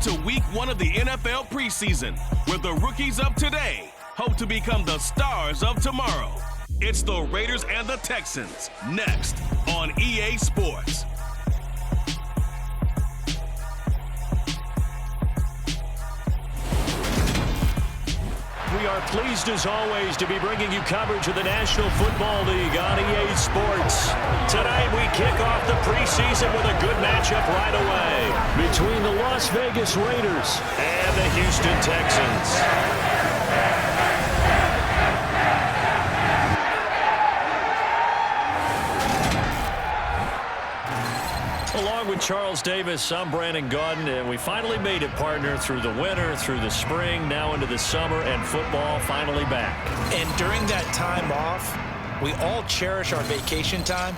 to week 1 of the NFL preseason, where the rookies of today hope to become the stars of tomorrow. It's the Raiders and the Texans, next on EA Sports. We are pleased as always to be bringing you coverage of the National Football League on EA Sports. Tonight we kick off the preseason with a good matchup right away between the Las Vegas Raiders and the Houston Texans. Along with Charles Davis, I'm Brandon Gaudin, and we finally made it, partner, through the winter, through the spring, now into the summer, and football finally back. And during that time off, we all cherish our vacation time.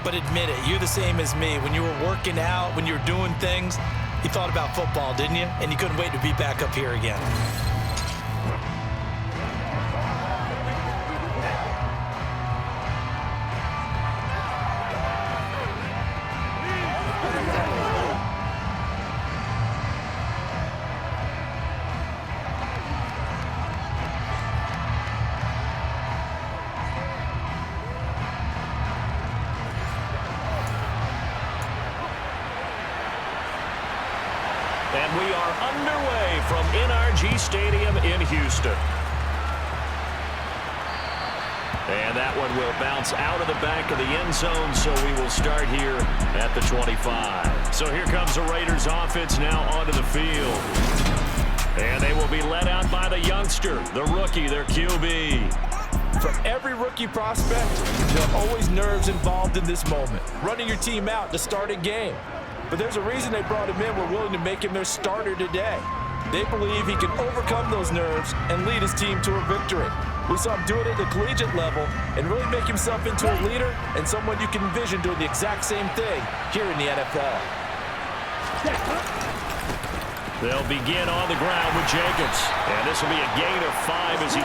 But admit it, you're the same as me. When you were working out, when you were doing things, you thought about football, didn't you? And you couldn't wait to be back up here again. And we are underway from NRG Stadium in Houston. And that one will bounce out of the back of the end zone, so we will start here at the 25. So here comes the Raiders offense now onto the field. And they will be led out by the youngster, the rookie, their QB. For every rookie prospect, there are always nerves involved in this moment. Running your team out to start a game. But there's a reason they brought him in. We're willing to make him their starter today. They believe he can overcome those nerves and lead his team to a victory. We saw him do it at the collegiate level and really make himself into a leader and someone you can envision doing the exact same thing here in the NFL. They'll begin on the ground with Jacobs. And this will be a gain of 5 as he...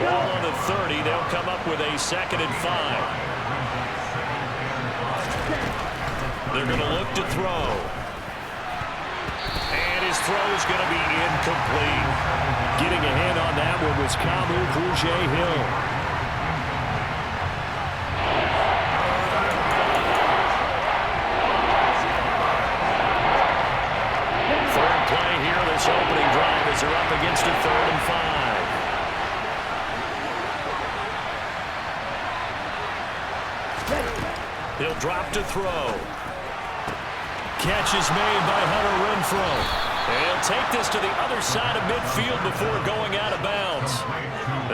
Ball on the 30. They'll come up with a 2nd and 5. They're going to look to throw. And his throw is going to be incomplete. Getting a hand on that one was Kamu Bouger-Hill. Third play here, this opening drive as they're up against a 3rd and 5. He'll drop to throw. Catch is made by Hunter Renfrow. And he'll take this to the other side of midfield before going out of bounds.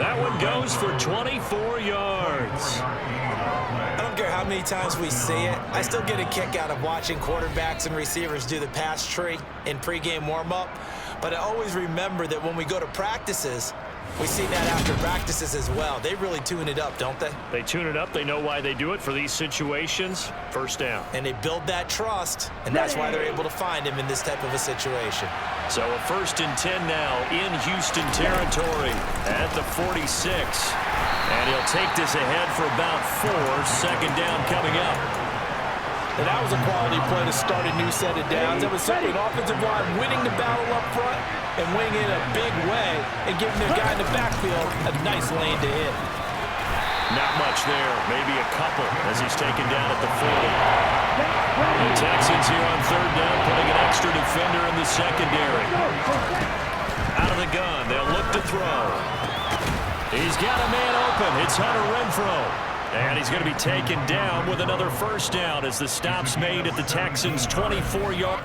That one goes for 24 yards. I don't care how many times we see it. I still get a kick out of watching quarterbacks and receivers do the pass tree in pregame warm-up. But I always remember that when we go to practices, We see that after practices as well. They really tune it up, don't they? They tune it up. They know why they do it for these situations. First down. And they build that trust, and that's why they're able to find him in this type of a situation. So a 1st and 10 now in Houston territory at the 46. And he'll take this ahead for about 4. 2nd down coming up. And that was a quality play to start a new set of downs. That was simply an offensive line winning the battle up front and winning in a big way and giving their guy in the backfield a nice lane to hit. Not much there. Maybe a couple as he's taken down at the 40. The Texans here on 3rd down putting an extra defender in the secondary. Out of the gun. They'll look to throw. He's got a man open. It's Hunter Renfrow. And he's going to be taken down with another 1st down as the stop's made at the Texans' 24-yard.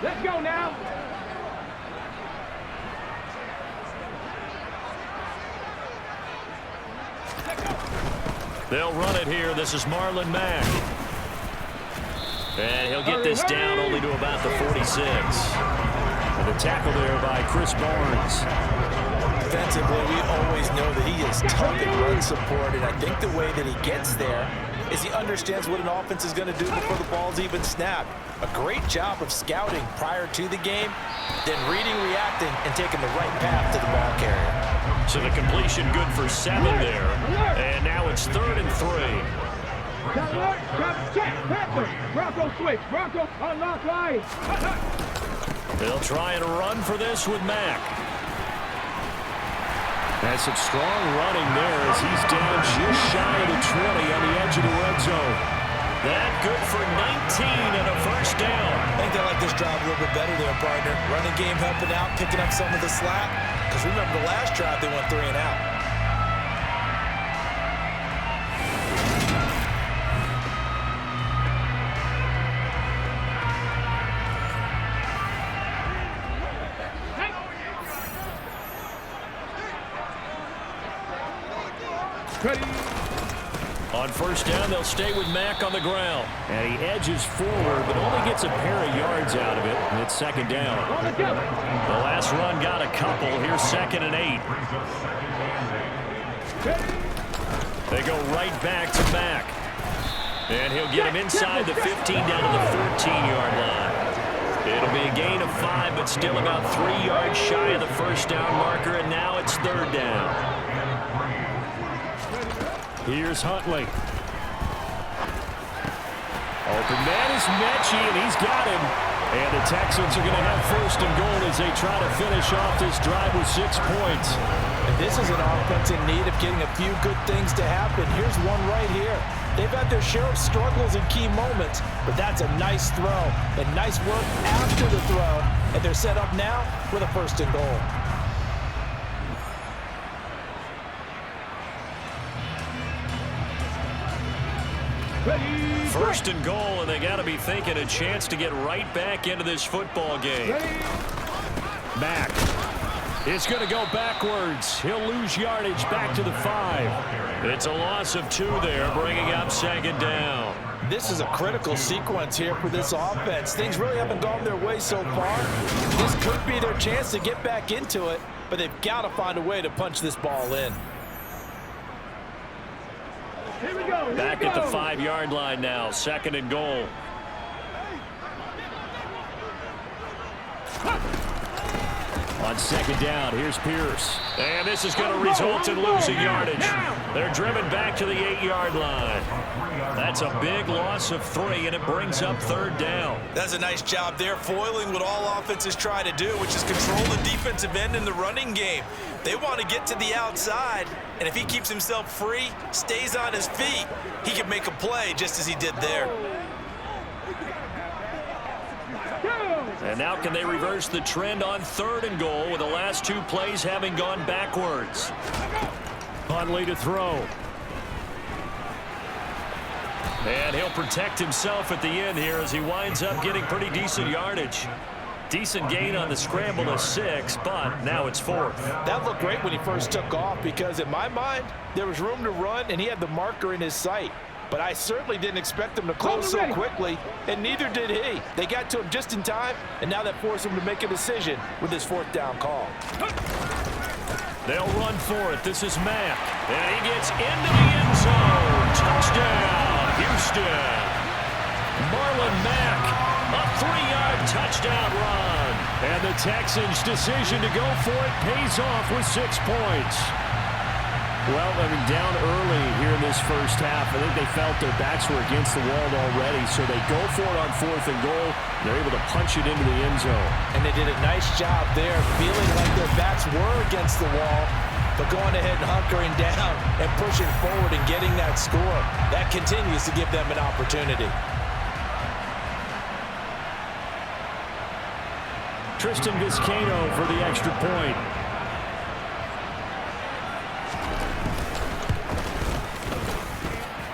Let's go now. They'll run it here. This is Marlon Mack. And he'll get this down only to about the 46. And the tackle there by Chris Barnes. Defensively, we always know that he is tough in run support, and I think the way that he gets there is he understands what an offense is going to do before the ball's even snapped. A great job of scouting prior to the game, then reading, reacting, and taking the right path to the ball carrier. So the completion good for 7 there. And now it's 3rd and 3. Check, Panther. Bronco switch. Bronco unlock line. They'll try and run for this with Mack. That's some strong running there as he's down just shy of the 20 on the edge of the red zone. That good for 19 and a first down. I think they like this drive a little bit better there, partner. Running game helping out, picking up some of the slack. Because remember the last drive, they went 3 and out. Ready. On first down, they'll stay with Mack on the ground. And he edges forward, but only gets a pair of yards out of it. And it's 2nd down. The last run got a couple. Here's 2nd and 8. They go right back to Mack. And he'll get him inside the 15 down to the 14-yard line. It'll be a gain of 5, but still about 3 yards shy of the first down marker. And now it's 3rd down. Here's Huntley. Open man is Mechie, and he's got him. And the Texans are going to have 1st and goal as they try to finish off this drive with 6 points. And this is an offense in need of getting a few good things to happen. Here's one right here. They've had their share of struggles in key moments, but that's a nice throw and nice work after the throw. And they're set up now with a 1st and goal. Ready. 1st and goal, and they got to be thinking a chance to get right back into this football game. Mack. It's going to go backwards. He'll lose yardage back to the 5. It's a loss of 2 there, bringing up 2nd down. This is a critical sequence here for this offense. Things really haven't gone their way so far. This could be their chance to get back into it, but they've got to find a way to punch this ball in. Here we go. Back at the 5-yard line now, 2nd and goal. On 2nd down, here's Pierce. And this is going to result in losing yardage. They're driven back to the 8-yard line. That's a big loss of 3, and it brings up 3rd down. That's a nice job there, foiling what all offenses try to do, which is control the defensive end in the running game. They want to get to the outside, and if he keeps himself free, stays on his feet, he can make a play just as he did there. And now can they reverse the trend on 3rd and goal with the last 2 plays having gone backwards? Huntley to throw. And he'll protect himself at the end here as he winds up getting pretty decent yardage. Decent gain on the scramble to 6, but now it's 4th. That looked great when he first took off because in my mind, there was room to run and he had the marker in his sight. But I certainly didn't expect him to close so quickly, and neither did he. They got to him just in time, and now that forced him to make a decision with his 4th down call. They'll run for it. This is Mack. And he gets into the end zone. Touchdown, Houston. Marlon Mack, a 3-yard touchdown run. And the Texans' decision to go for it pays off with 6 points. Well, I mean, down early here in this first half, I think they felt their backs were against the wall already, so they go for it on 4th and goal. They're able to punch it into the end zone. And they did a nice job there, feeling like their backs were against the wall, but going ahead and hunkering down and pushing forward and getting that score. That continues to give them an opportunity. Tristan Vizcaino for the extra point.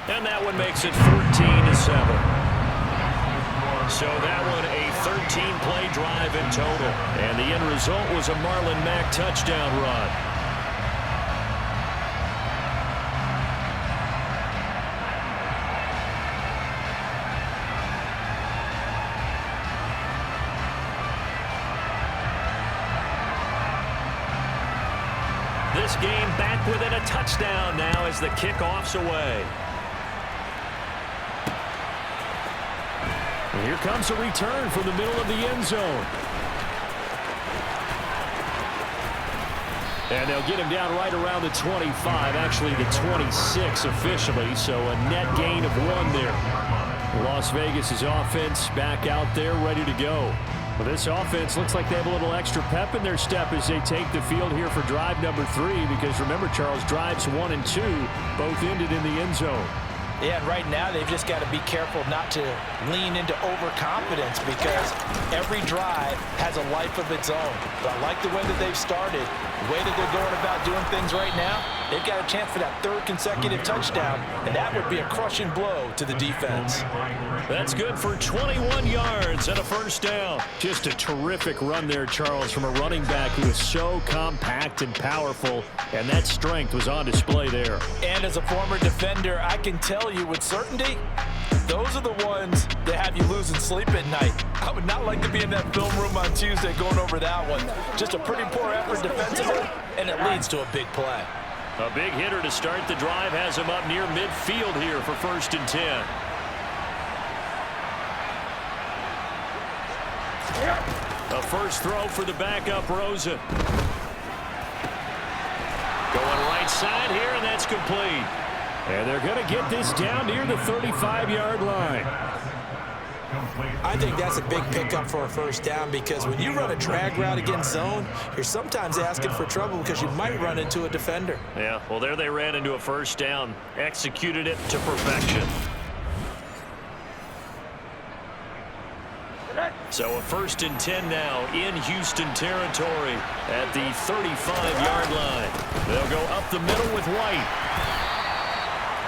And that one makes it 14-7. So that one a 13-play drive in total. And the end result was a Marlon Mack touchdown run. This game back within a touchdown now as the kickoff's away. And here comes a return from the middle of the end zone. And they'll get him down right around the 25, actually the 26 officially, so a net gain of 1 there. Las Vegas' offense back out there ready to go. Well, this offense looks like they have a little extra pep in their step as they take the field here for drive number 3, because remember, Charles, drives 1 and 2 both ended in the end zone. Yeah, and right now they've just got to be careful not to lean into overconfidence, because every drive has a life of its own. But I like the way that they've started, the way that they're going about doing things right now. They've got a chance for that 3rd consecutive touchdown, and that would be a crushing blow to the defense. That's good for 21 yards and a first down. Just a terrific run there, Charles, from a running back who is so compact and powerful, and that strength was on display there. And as a former defender, I can tell you with certainty, those are the ones that have you losing sleep at night. I would not like to be in that film room on Tuesday going over that one. Just a pretty poor effort defensively, and it leads to a big play. A big hitter to start the drive has him up near midfield here for 1st and 10. A first throw for the backup, Rosen. Going right side here, and that's complete. And they're going to get this down near the 35-yard line. I think that's a big pickup for a first down, because when you run a drag route against zone, you're sometimes asking for trouble because you might run into a defender. Yeah, well, there they ran into a first down, executed it to perfection. So a 1st and 10 now in Houston territory at the 35-yard line. They'll go up the middle with White.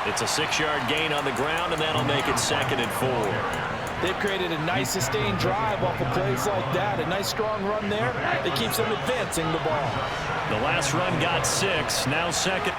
It's a 6-yard gain on the ground, and that'll make it 2nd and 4. They've created a nice sustained drive off of plays like that. A nice strong run there that keeps them advancing the ball. The last run got 6, now 2nd.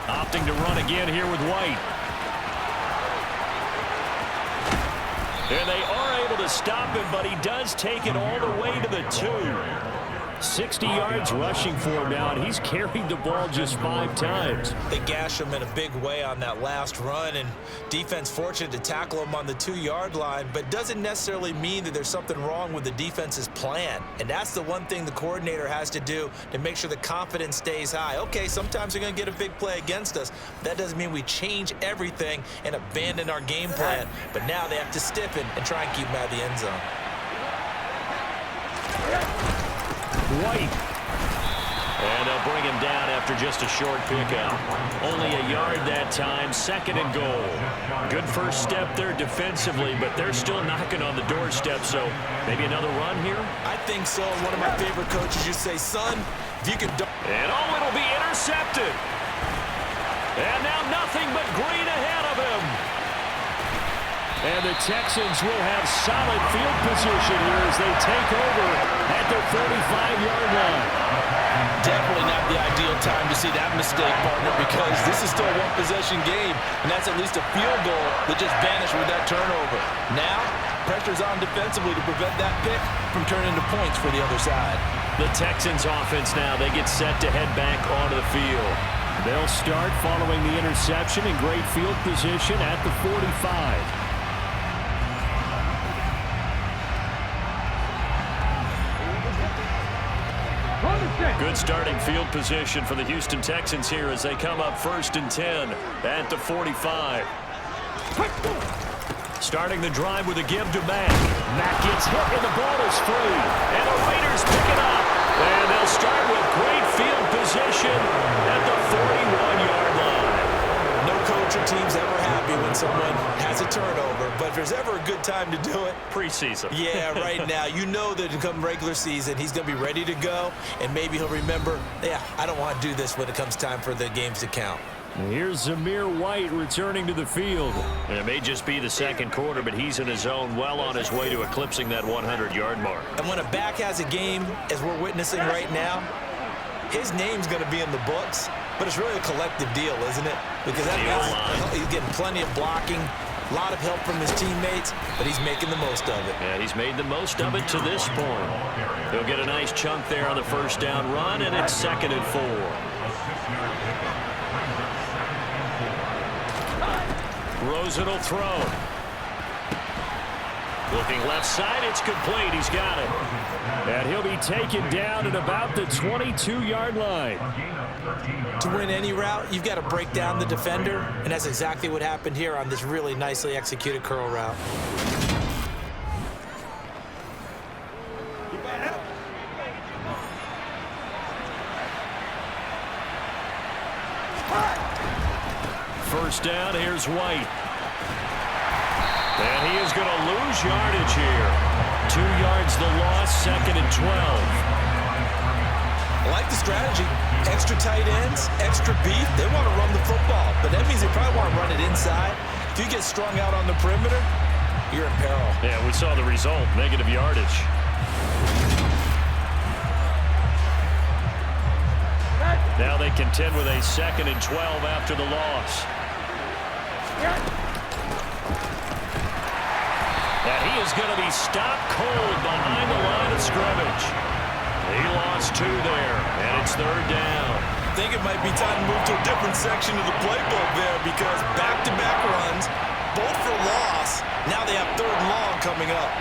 Opting to run again here with White. And they are able to stop him, but he does take it all the way to the 2. 60 yards rushing for him now, and he's carried the ball just 5 times. They gash him in a big way on that last run, and defense fortunate to tackle him on the 2-yard line, but doesn't necessarily mean that there's something wrong with the defense's plan. And that's the one thing the coordinator has to do to make sure the confidence stays high. Okay, sometimes they're going to get a big play against us. That doesn't mean we change everything and abandon our game plan. But now they have to stiffen and try and keep him out of the end zone. White. And they'll bring him down after just a short pickup. Only a yard that time, 2nd and goal. Good first step there defensively, but they're still knocking on the doorstep, so maybe another run here? I think so. One of my favorite coaches used to say, son, if you could... And it'll be intercepted. And now nothing but green ahead of him. And the Texans will have solid field position here as they take over at their 35-yard line. Definitely not the ideal time to see that mistake, partner, because this is still a one-possession game, and that's at least a field goal that just vanished with that turnover. Now, pressure's on defensively to prevent that pick from turning into points for the other side. The Texans offense now, they get set to head back onto the field. They'll start following the interception in great field position at the 45. Good starting field position for the Houston Texans here as they come up 1st and 10 at the 45. Starting the drive with a give to Mack. Mack gets hit and the ball is free. And the Raiders pick it up. And they'll start with great field position at the 41-yard line. No coach or team's ever happy when someone has a turnover, but if there's ever a good time to do it, preseason. Yeah, right now. You know that come regular season, he's going to be ready to go, and maybe he'll remember, yeah, I don't want to do this when it comes time for the games to count. Here's Zamir White returning to the field. And it may just be the 2nd quarter, but he's in his zone, well on his way to eclipsing that 100-yard mark. And when a back has a game, as we're witnessing right now, his name's going to be in the books, but it's really a collective deal, isn't it? Because that means he's getting plenty of blocking, a lot of help from his teammates, but he's making the most of it. Yeah, he's made the most of it to this point. He'll get a nice chunk there on the 1st down run, and it's 2nd and 4. Rosen will throw. Looking left side, it's complete. He's got it. And he'll be taken down at about the 22-yard line. To win any route, you've got to break down the defender, and that's exactly what happened here on this really nicely executed curl route. First down, here's White. And he is going to lose yardage here. 2 yards the loss, 2nd and 12. I like the strategy. Extra tight ends, extra beef. They want to run the football, but that means they probably want to run it inside. If you get strung out on the perimeter, you're in peril. Yeah, we saw the result, negative yardage. Now they contend with a 2nd and 12 after the loss. And he is going to be stopped cold behind the line of scrimmage. He lost 2 there, and it's 3rd down. I think it might be time to move to a different section of the playbook there because back-to-back runs, both for loss. Now they have 3rd and long coming up.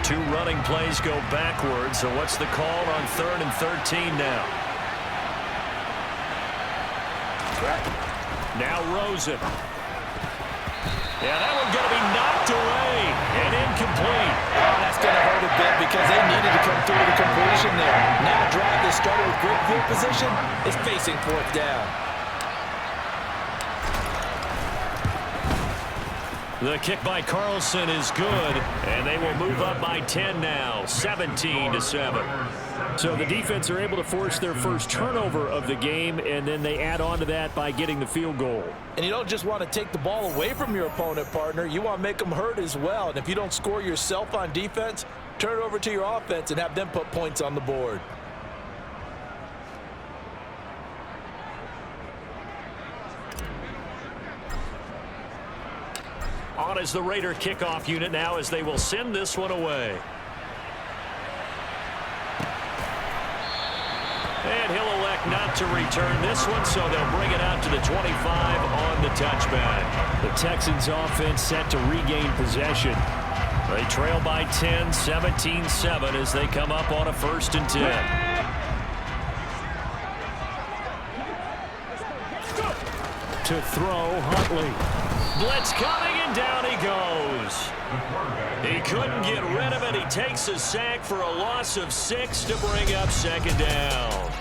Two running plays go backwards, so what's the call on 3rd and 13 now? Now Rosen. Yeah, that one's going to be knocked away and incomplete. Oh, that's going to hurt a bit because they needed to come through with a completion there. Now a drive that started with great field position is facing 4th down. The kick by Carlson is good, and they will move up by 10 now, 17-7. So the defense are able to force their first turnover of the game, and then they add on to that by getting the field goal. And you don't just want to take the ball away from your opponent, partner. You want to make them hurt as well. And if you don't score yourself on defense, Turn it over to your offense and have them put points on the board. On is the Raider kickoff unit now as they will send this one away. And he'll elect not to return this one, so they'll bring it out to the 25 on the touchback. The Texans offense set to regain possession. They trail by 10, 17-7 as they come up on a 1st and 10. To throw, Huntley. Blitz coming, and down he goes. He couldn't get rid of it. He takes a sack for a loss of 6 to bring up 2nd down.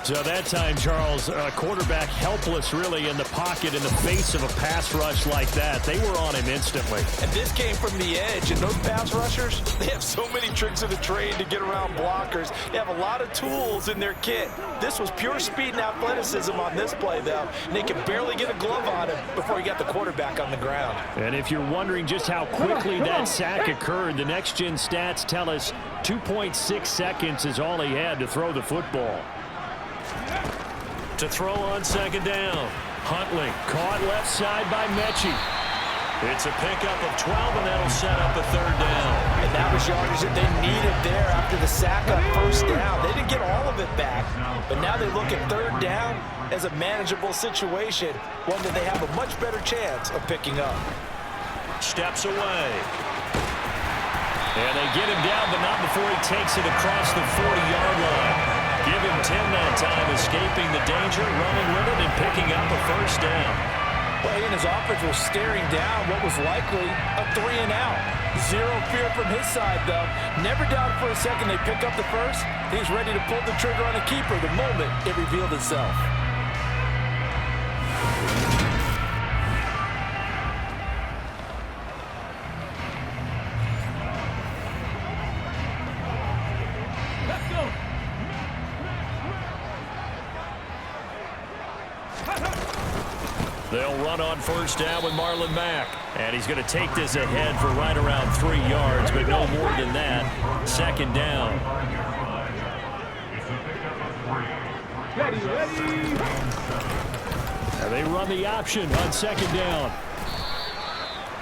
So that time, Charles, quarterback helpless really in the pocket in the face of a pass rush like that. They were on him instantly. And this came from the edge, and those pass rushers, they have so many tricks of the trade to get around blockers. They have a lot of tools in their kit. This was pure speed and athleticism on this play, though. And they could barely get a glove on him before he got the quarterback on the ground. And if you're wondering just how quickly that sack occurred, the next-gen stats tell us 2.6 seconds is all he had to throw the football. To throw on 2nd down. Huntley caught left side by Mechie. It's a pickup of 12, and that'll set up a 3rd down. And that was yardage that they needed there after the sack on 1st down. They didn't get all of it back, but now they look at 3rd down as a manageable situation, one that they have a much better chance of picking up. Steps away. And they get him down, but not before he takes it across the 40-yard line. Give him 10 that time, escaping the danger, running with it, and picking up a 1st down. Well, he and his offense was staring down what was likely a 3-and-out. Zero fear from his side, though. Never doubted for a second they pick up the first. He's ready to pull the trigger on a keeper the moment it revealed itself. They'll run on 1st down with Marlon Mack. And he's going to take this ahead for right around 3 yards, but no more than that. 2nd down. And they run the option on 2nd down.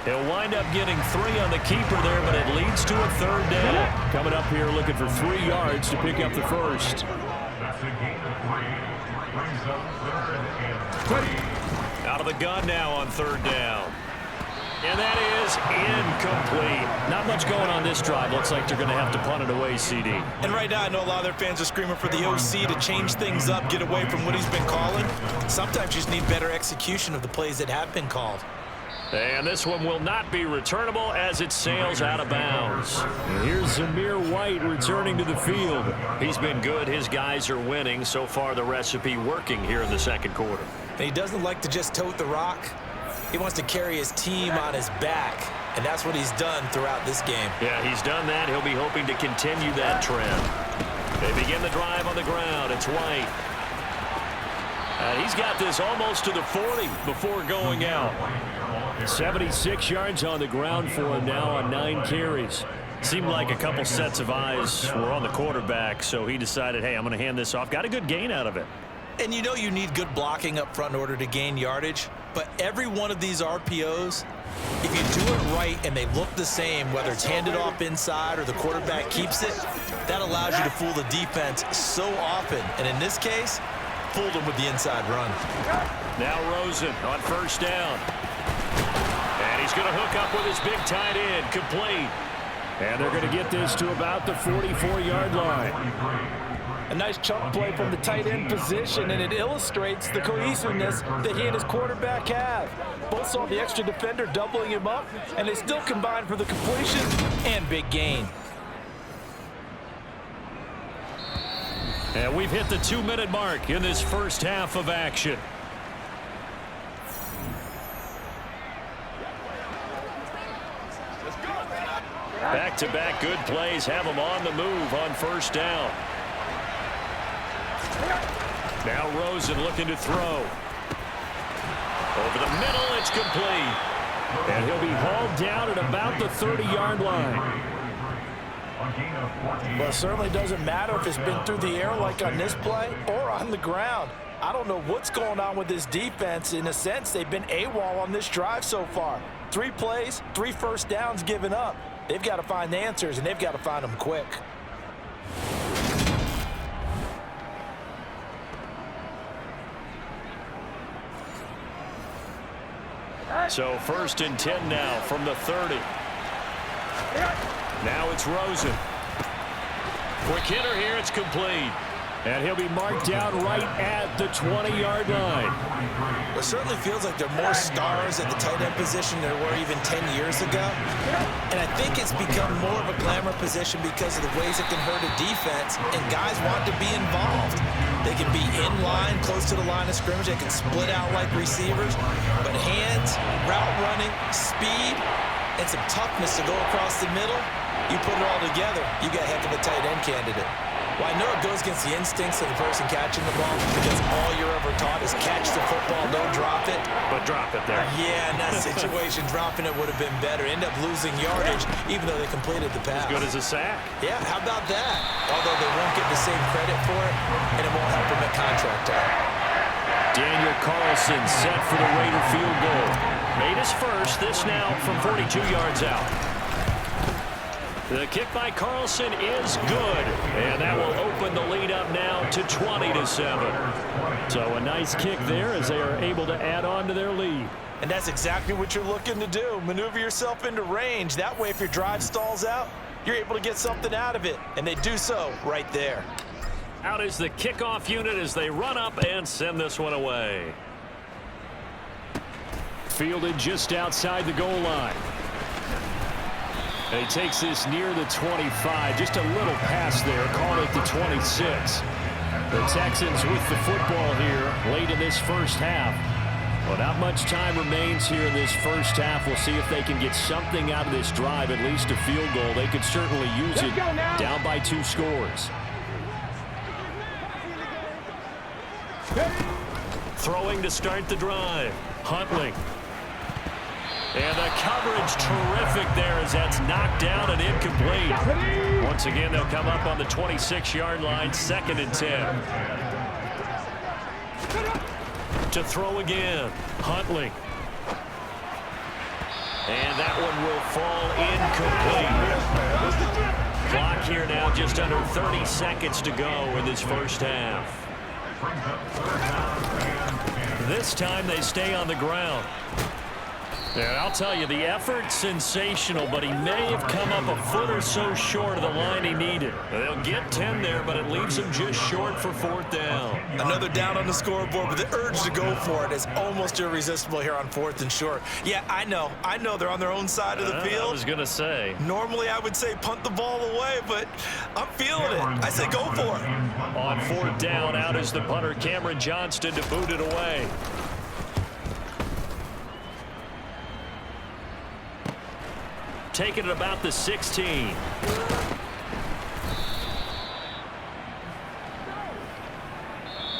He'll wind up getting 3 on the keeper there, but it leads to a 3rd down. Coming up here looking for 3 yards to pick up the 1st. Out of the gun now on 3rd down. And that is incomplete. Not much going on this drive. Looks like they're going to have to punt it away, CD. And right now, I know a lot of their fans are screaming for the OC to change things up, get away from what he's been calling. Sometimes you just need better execution of the plays that have been called. And this one will not be returnable as it sails out of bounds. And here's Zamir White returning to the field. He's been good. His guys are winning. So far, the recipe working here in the 2nd quarter. And he doesn't like to just tote the rock. He wants to carry his team on his back, and that's what he's done throughout this game. Yeah, he's done that. He'll be hoping to continue that trend. They begin the drive on the ground. It's White. He's got this almost to the 40 before going out. 76 yards on the ground for him now on 9 carries. Seemed like a couple sets of eyes were on the quarterback, so he decided, hey, I'm going to hand this off. Got a good gain out of it. And you know you need good blocking up front in order to gain yardage, but every one of these RPOs, if you do it right and they look the same, whether it's handed off inside or the quarterback keeps it, that allows you to fool the defense so often. And in this case, fooled them with the inside run. Now Rosen on 1st down. And he's going to hook up with his big tight end, complete. And they're going to get this to about the 44-yard line. A nice chunk play from the tight end position, and it illustrates the cohesiveness that he and his quarterback have. Both saw the extra defender doubling him up, and they still combined for the completion and big gain. And we've hit the 2-minute mark in this first half of action. Back-to-back good plays have them on the move on 1st down. Now Rosen looking to throw. Over the middle, it's complete. And he'll be hauled down at about the 30-yard line. 14. Well, it certainly doesn't matter if it's been through the air like on this play or on the ground. I don't know what's going on with this defense. In a sense, they've been AWOL on this drive so far. 3 plays, 3 first downs given up. They've got to find the answers, and they've got to find them quick. So 1st and 10 now from the 30. Now it's Rosen. Quick hitter here, it's complete. And he'll be marked down right at the 20-yard line. It certainly feels like there are more stars at the tight end position than there were even 10 years ago. And I think it's become more of a glamour position because of the ways it can hurt a defense, and guys want to be involved. They can be in line, close to the line of scrimmage. They can split out like receivers. But hands, route running, speed, and some toughness to go across the middle, you put it all together, you got a heck of a tight end candidate. Well, I know it goes against the instincts of the person catching the ball because all you're ever taught is catch the football, don't drop it. But drop it there. Yeah, in that situation, dropping it would have been better. End up losing yardage, even though they completed the pass. As good as a sack. Yeah, how about that? Although they won't get the same credit for it, and it won't help them at contract time. Daniel Carlson set for the Raider field goal. Made his first, this now from 42 yards out. The kick by Carlson is good, and that will open the lead up now to 20-7. So a nice kick there as they are able to add on to their lead. And that's exactly what you're looking to do. Maneuver yourself into range. That way, if your drive stalls out, you're able to get something out of it. And they do so right there. Out is the kickoff unit as they run up and send this one away. Fielded just outside the goal line. And he takes this near the 25. Just a little pass there. Call it the 26. The Texans with the football here late in this first half. Well, not much time remains here in this first half. We'll see if they can get something out of this drive, at least a field goal. They could certainly use it down by 2 scores. Throwing to start the drive. Huntley. And the coverage terrific there as that's knocked down and incomplete. Once again, they'll come up on the 26-yard line, 2nd and 10. To throw again, Huntley. And that one will fall incomplete. Clock here now just under 30 seconds to go in this first half. This time they stay on the ground. And I'll tell you, the effort, sensational, but he may have come up a foot or so short of the line he needed. They'll get 10 there, but it leaves him just short for 4th down. Another down on the scoreboard, but the urge to go for it is almost irresistible here on 4th and short. Yeah, I know they're on their own side of the field. I was going to say. Normally I would say punt the ball away, but I'm feeling it. I say go for it. On 4th down, out is the punter, Cameron Johnston, to boot it away. Taking it about the 16.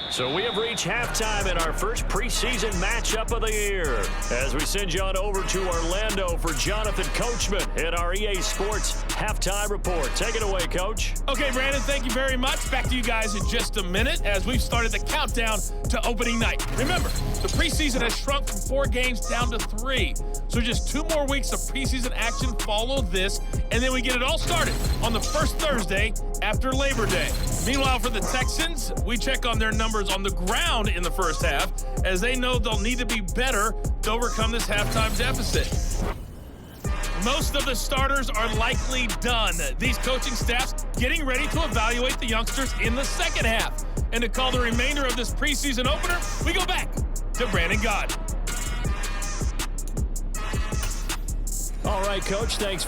So we have reached halftime in our first preseason matchup of the year. As we send you on over to Orlando for Jonathan Coachman in our EA Sports Halftime Report. Take it away, Coach. Okay, Brandon, thank you very much. Back to you guys in just a minute as we've started the countdown to opening night. Remember, the preseason has shrunk from 4 games down to 3. So just 2 more weeks of preseason action follow this, and then we get it all started on the first Thursday after Labor Day. Meanwhile, for the Texans, we check on their numbers on the ground in the first half, as they know they'll need to be better to overcome this halftime deficit. Most of the starters are likely done. These coaching staffs getting ready to evaluate the youngsters in the second half. And to call the remainder of this preseason opener, we go back to Brandon God. All right, Coach, thanks.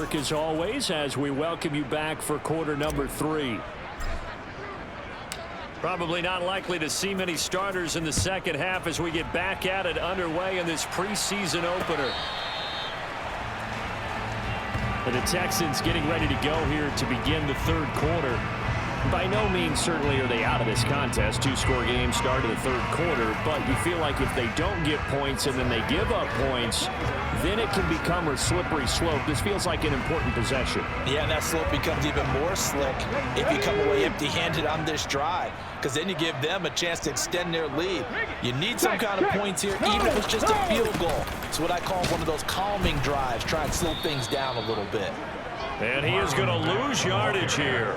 work as always as we welcome you back for quarter number 3. Probably not likely to see many starters in the second half as we get back at it underway in this preseason opener. And the Texans getting ready to go here to begin the third quarter. By no means certainly are they out of this contest. 2-score game start of the third quarter, but you feel like if they don't get points and then they give up points, then it can become a slippery slope. This feels like an important possession. Yeah, and that slope becomes even more slick if you come away empty-handed on this drive, because then you give them a chance to extend their lead. You need some kind of points here, even if it's just a field goal. It's what I call one of those calming drives. Try and slow things down a little bit. And he is going to lose yardage here.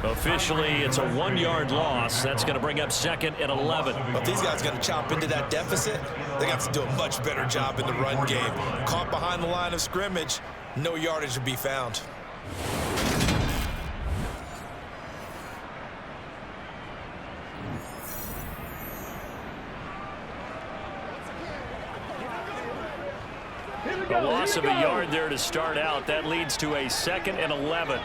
Officially, it's a 1-yard loss. That's going to bring up 2nd and 11. But these guys are going to chop into that deficit. They have to do a much better job in the run game. Caught behind the line of scrimmage, no yardage to be found. A loss of a yard there to start out. That leads to a 2nd and 11.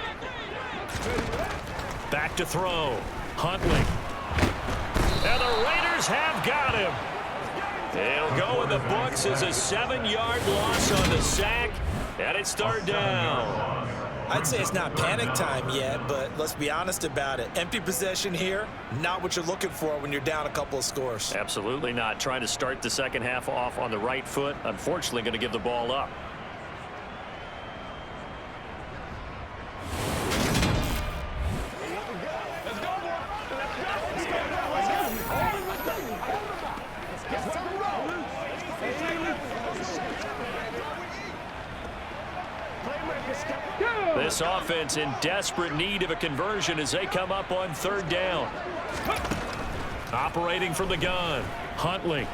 Back to throw. Huntley. And the Raiders have got him. It'll go in the books as a 7-yard loss on the sack. And it's 3rd down. I'd say it's not panic time yet, but let's be honest about it. Empty possession here, not what you're looking for when you're down a couple of scores. Absolutely not. Trying to start the second half off on the right foot. Unfortunately, going to give the ball up. This offense in desperate need of a conversion as they come up on 3rd down. Operating from the gun, Huntley.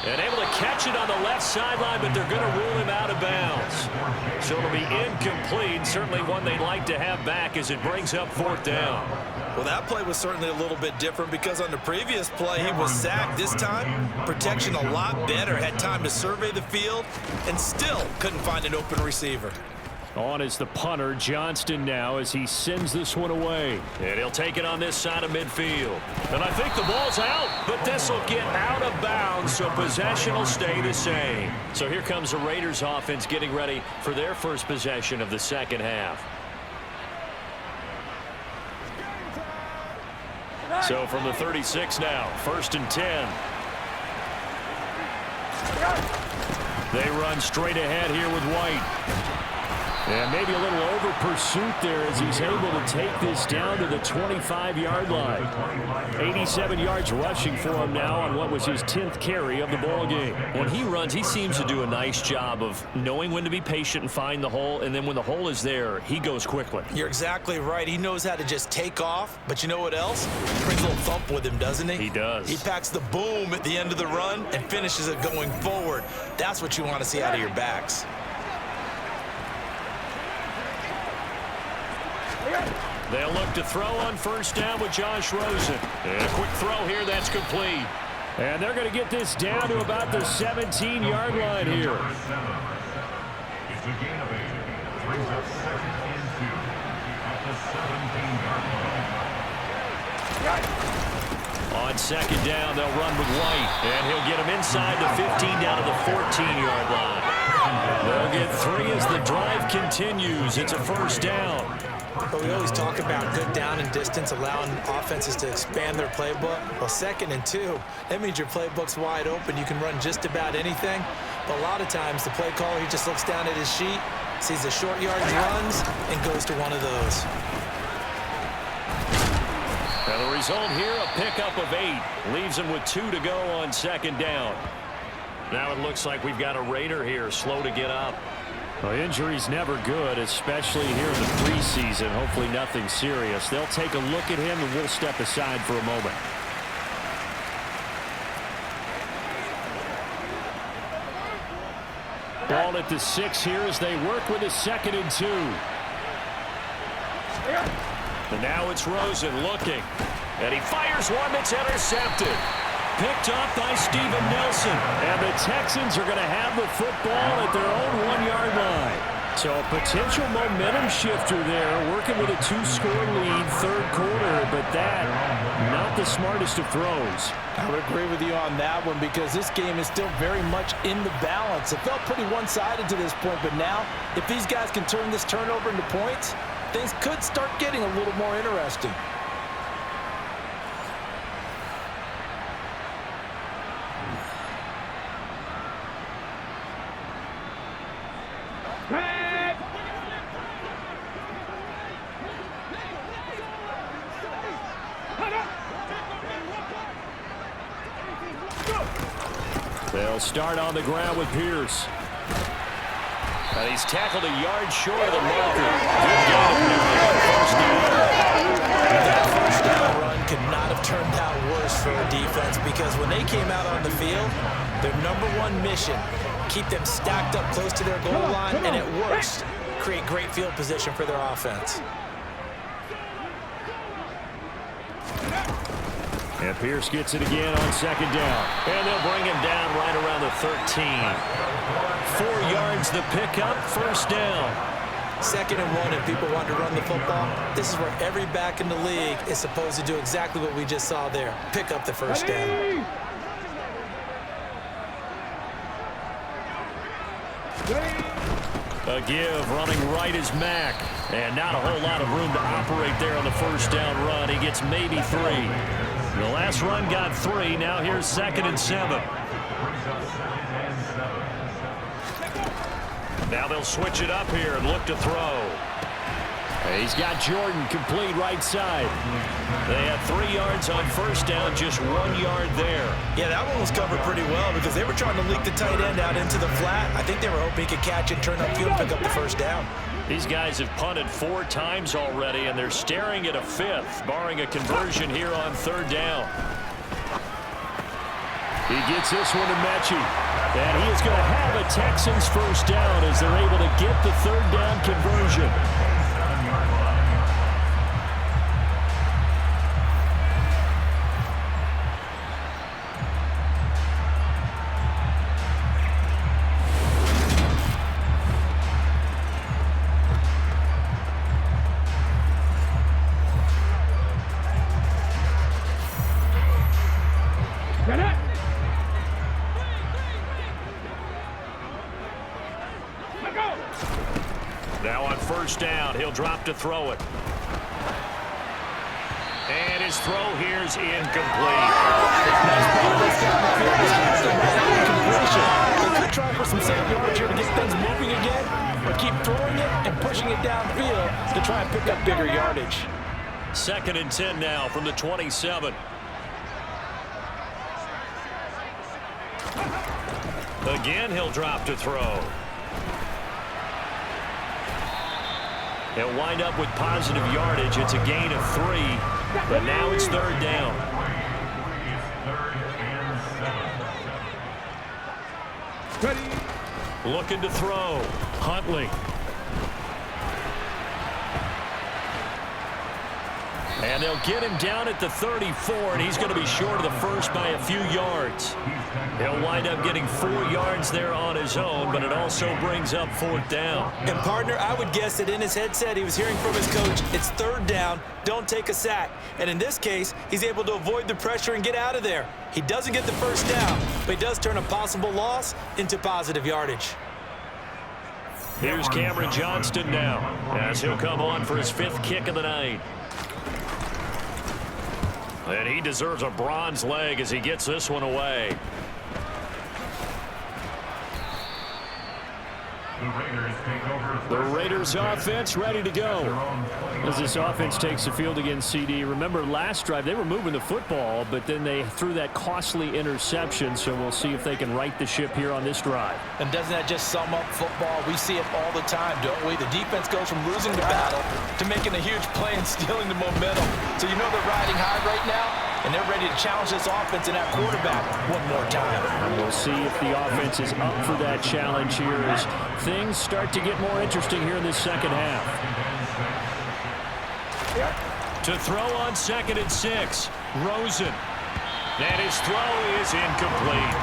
And able to catch it on the left sideline, but they're going to rule him out of bounds. So it'll be incomplete. Certainly one they'd like to have back as it brings up 4th down. Well, that play was certainly a little bit different because on the previous play, he was sacked. This time, protection a lot better. Had time to survey the field and still couldn't find an open receiver. On is the punter, Johnston, now as he sends this one away. And he'll take it on this side of midfield. And I think the ball's out, but this will get out of bounds, so possession will stay the same. So here comes the Raiders offense getting ready for their first possession of the second half. So from the 36 now, 1st and 10. They run straight ahead here with White. And maybe a little over pursuit there as he's able to take this down to the 25-yard line. 87 yards rushing for him now on what was his 10th carry of the ball game. When he runs, he seems to do a nice job of knowing when to be patient and find the hole, and then when the hole is there, he goes quickly. You're exactly right. He knows how to just take off, but you know what else? Brings a little thump with him, doesn't he? He does. He packs the boom at the end of the run and finishes it going forward. That's what you want to see out of your backs. They'll look to throw on 1st down with Josh Rosen. And a quick throw here, that's complete. And they're going to get this down to about the 17-yard line here. It's a gain of 8. Brings up 2nd and 2 at the 17-yard line. On 2nd down, they'll run with White. And he'll get him inside the 15 down to the 14-yard line. They'll get 3 as the drive continues. It's a 1st down. But we always talk about good down and distance, allowing offenses to expand their playbook. Well, 2nd and 2, that means your playbook's wide open. You can run just about anything. But a lot of times, the play caller, he just looks down at his sheet, sees the short yardage runs, and goes to one of those. Now the result here, a pickup of 8. Leaves him with 2 to go on 2nd down. Now it looks like we've got a Raider here, slow to get up. Well, injury's never good, especially here in the preseason. Hopefully nothing serious. They'll take a look at him, and we'll step aside for a moment. Ball at the 6 here as they work with a 2nd and 2. And now it's Rosen looking. And he fires one that's intercepted. picked off by Steven Nelson. And the Texans are going to have the football at their own 1-yard line. So a potential momentum shifter there, working with a 2-score lead, third quarter, but that, not the smartest of throws. I would agree with you on that one because this game is still very much in the balance. It felt pretty one-sided to this point, but now, if these guys can turn this turnover into points, things could start getting a little more interesting. They'll start on the ground with Pierce. And he's tackled a yard short of the marker. That first down run could not have turned out worse for a defense because when they came out on the field, their #1 mission, keep them stacked up close to their goal line, and at worst, create great field position for their offense. And Pierce gets it again on second down. And they'll bring him down right around the 13. 4 yards the pickup, first down. 2nd and 1, and people want to run the football. This is where every back in the league is supposed to do exactly what we just saw there. Pick up the first down. A give, running right is Mack. And not a whole lot of room to operate there on the first down run. He gets maybe 3. The last run got 3. Now here's 2nd and 7. Now they'll switch it up here and look to throw. He's got Jordan complete right side. They had 3 yards on first down, just 1 yard there. Yeah, that one was covered pretty well because they were trying to leak the tight end out into the flat. I think they were hoping he could catch it, turn upfield, and pick up the first down. These guys have punted 4 times already, and they're staring at a 5th, barring a conversion here on 3rd down. He gets this one to Mechie. And he is going to have a Texans first down as they're able to get the 3rd down conversion. Now on first down, he'll drop to throw it. And his throw here's incomplete. They could try for some safe yards here to get things moving again, or keep throwing it and pushing it downfield to try and pick up bigger yardage. 2nd and 10 now from the 27. Again, he'll drop to throw. He'll wind up with positive yardage. It's a gain of 3, but now it's 3rd down. Looking to throw. Huntley. And they'll get him down at the 34, and he's going to be short of the first by a few yards. He'll wind up getting 4 yards there on his own, but it also brings up 4th down. And, partner, I would guess that in his headset he was hearing from his coach, it's 3rd down, don't take a sack. And in this case, he's able to avoid the pressure and get out of there. He doesn't get the first down, but he does turn a possible loss into positive yardage. Here's Cameron Johnston now, as he'll come on for his 5th kick of the night. And he deserves a bronze leg as he gets this one away. The Raiders offense ready to go. As this offense takes the field against CD, remember last drive they were moving the football, but then they threw that costly interception, so we'll see if they can right the ship here on this drive. And doesn't that just sum up football? We see it all the time, don't we? The defense goes from losing the battle to making a huge play and stealing the momentum. So you know they're riding high right now, and they're ready to challenge this offense and that quarterback one more time. And we'll see if the offense is up for that challenge here as things start to get more interesting here in this second half. To throw on 2nd and 6, Rosen. And his throw is incomplete.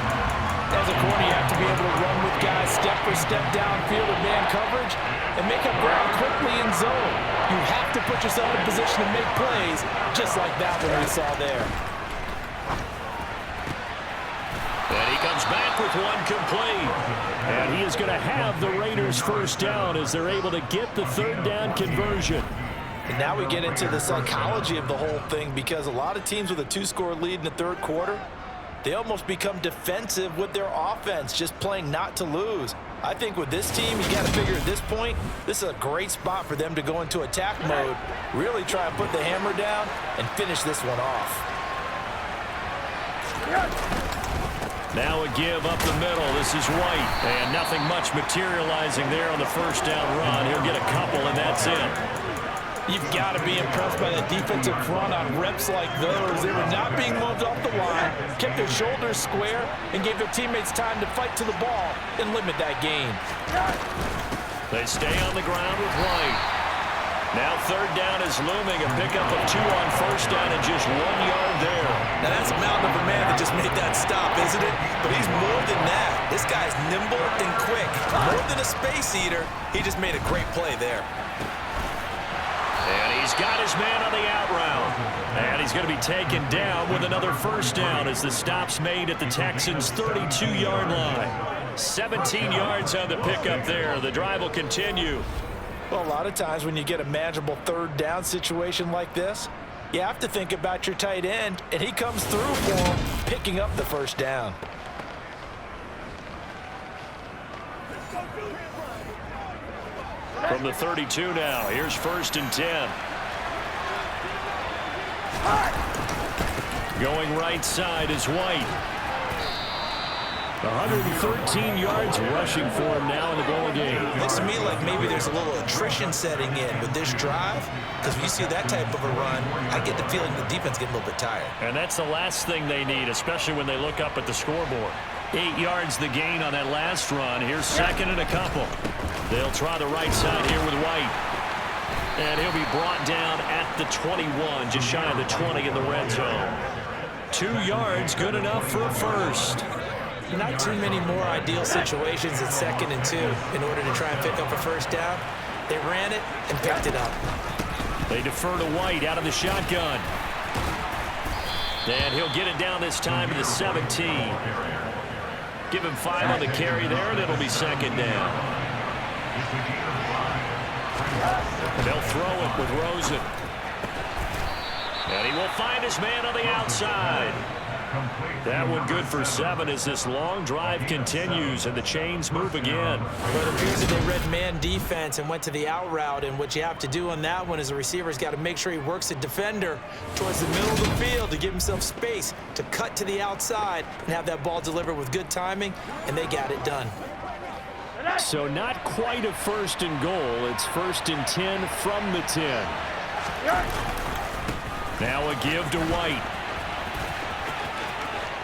As a corner, you have to be able to run with guys step for step downfield in man coverage and make up ground quickly in zone. You have to put yourself in position to make plays, just like that one we saw there. And he comes back with one complete. And he is going to have the Raiders first down as they're able to get the third down conversion. And now we get into the psychology of the whole thing, because a lot of teams with a 2-score lead in the third quarter, they almost become defensive with their offense, just playing not to lose. I think with this team, you got to figure at this point, this is a great spot for them to go into attack mode, really try and put the hammer down and finish this one off. Now a give up the middle. This is White. And nothing much materializing there on the first down run. He'll get a couple, and that's it. You've got to be impressed by that defensive front on reps like those. They were not being moved off the line, kept their shoulders square, and gave their teammates time to fight to the ball and limit that gain. They stay on the ground with White. Now third down is looming. A pickup of 2 on first down and just 1 yard there. Now that's a mountain of a man that just made that stop, isn't it? But he's more than that. This guy's nimble and quick. More than a space eater, he just made a great play there. And he's got his man on the out route. And he's going to be taken down with another first down as the stop's made at the Texans' 32-yard line. 17 yards on the pickup there. The drive will continue. Well, a lot of times when you get a manageable third down situation like this, you have to think about your tight end, and he comes through for him, picking up the first down. From the 32 now, here's 1st and 10. Going right side is White. 113 yards rushing for him now in the ball game. Looks to me like maybe there's a little attrition setting in with this drive, because when you see that type of a run, I get the feeling the defense getting a little bit tired. And that's the last thing they need, especially when they look up at the scoreboard. 8 yards the gain on that last run. Here's 2nd and a couple. They'll try the right side here with White. And he'll be brought down at the 21, just shy of the 20 in the red zone. 2 yards, good enough for a first. Not too many more ideal situations at 2nd and 2 in order to try and pick up a first down. They ran it and picked it up. They defer to White out of the shotgun. And he'll get it down this time to the 17. Give him 5 on the carry there, and it'll be 2nd down. They'll throw it with Rosen. And he will find his man on the outside. That one good for 7 as this long drive continues and the chains move again. Well, it appears that they read man defense and went to the out route, and what you have to do on that one is the receiver's got to make sure he works the defender towards the middle of the field to give himself space to cut to the outside and have that ball delivered with good timing, and they got it done. So not quite a 1st and goal. It's 1st and 10 from the 10. Now a give to White.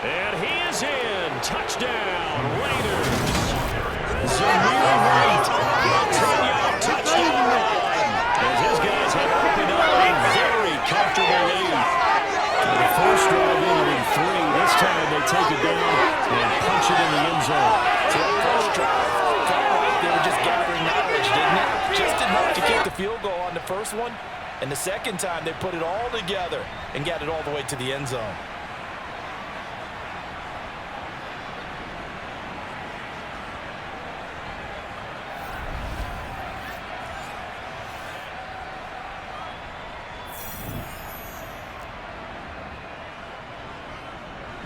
And he is in. Touchdown, Raiders. Zamir White. Touchdown run. As his guys have opened up a very comfortable lead. The first drive in 3. This time they take it down and punch it in the end zone. So that first drive, felt like they were just gathering knowledge, didn't it? Just enough to kick the field goal on the first one. And the second time they put it all together and got it all the way to the end zone.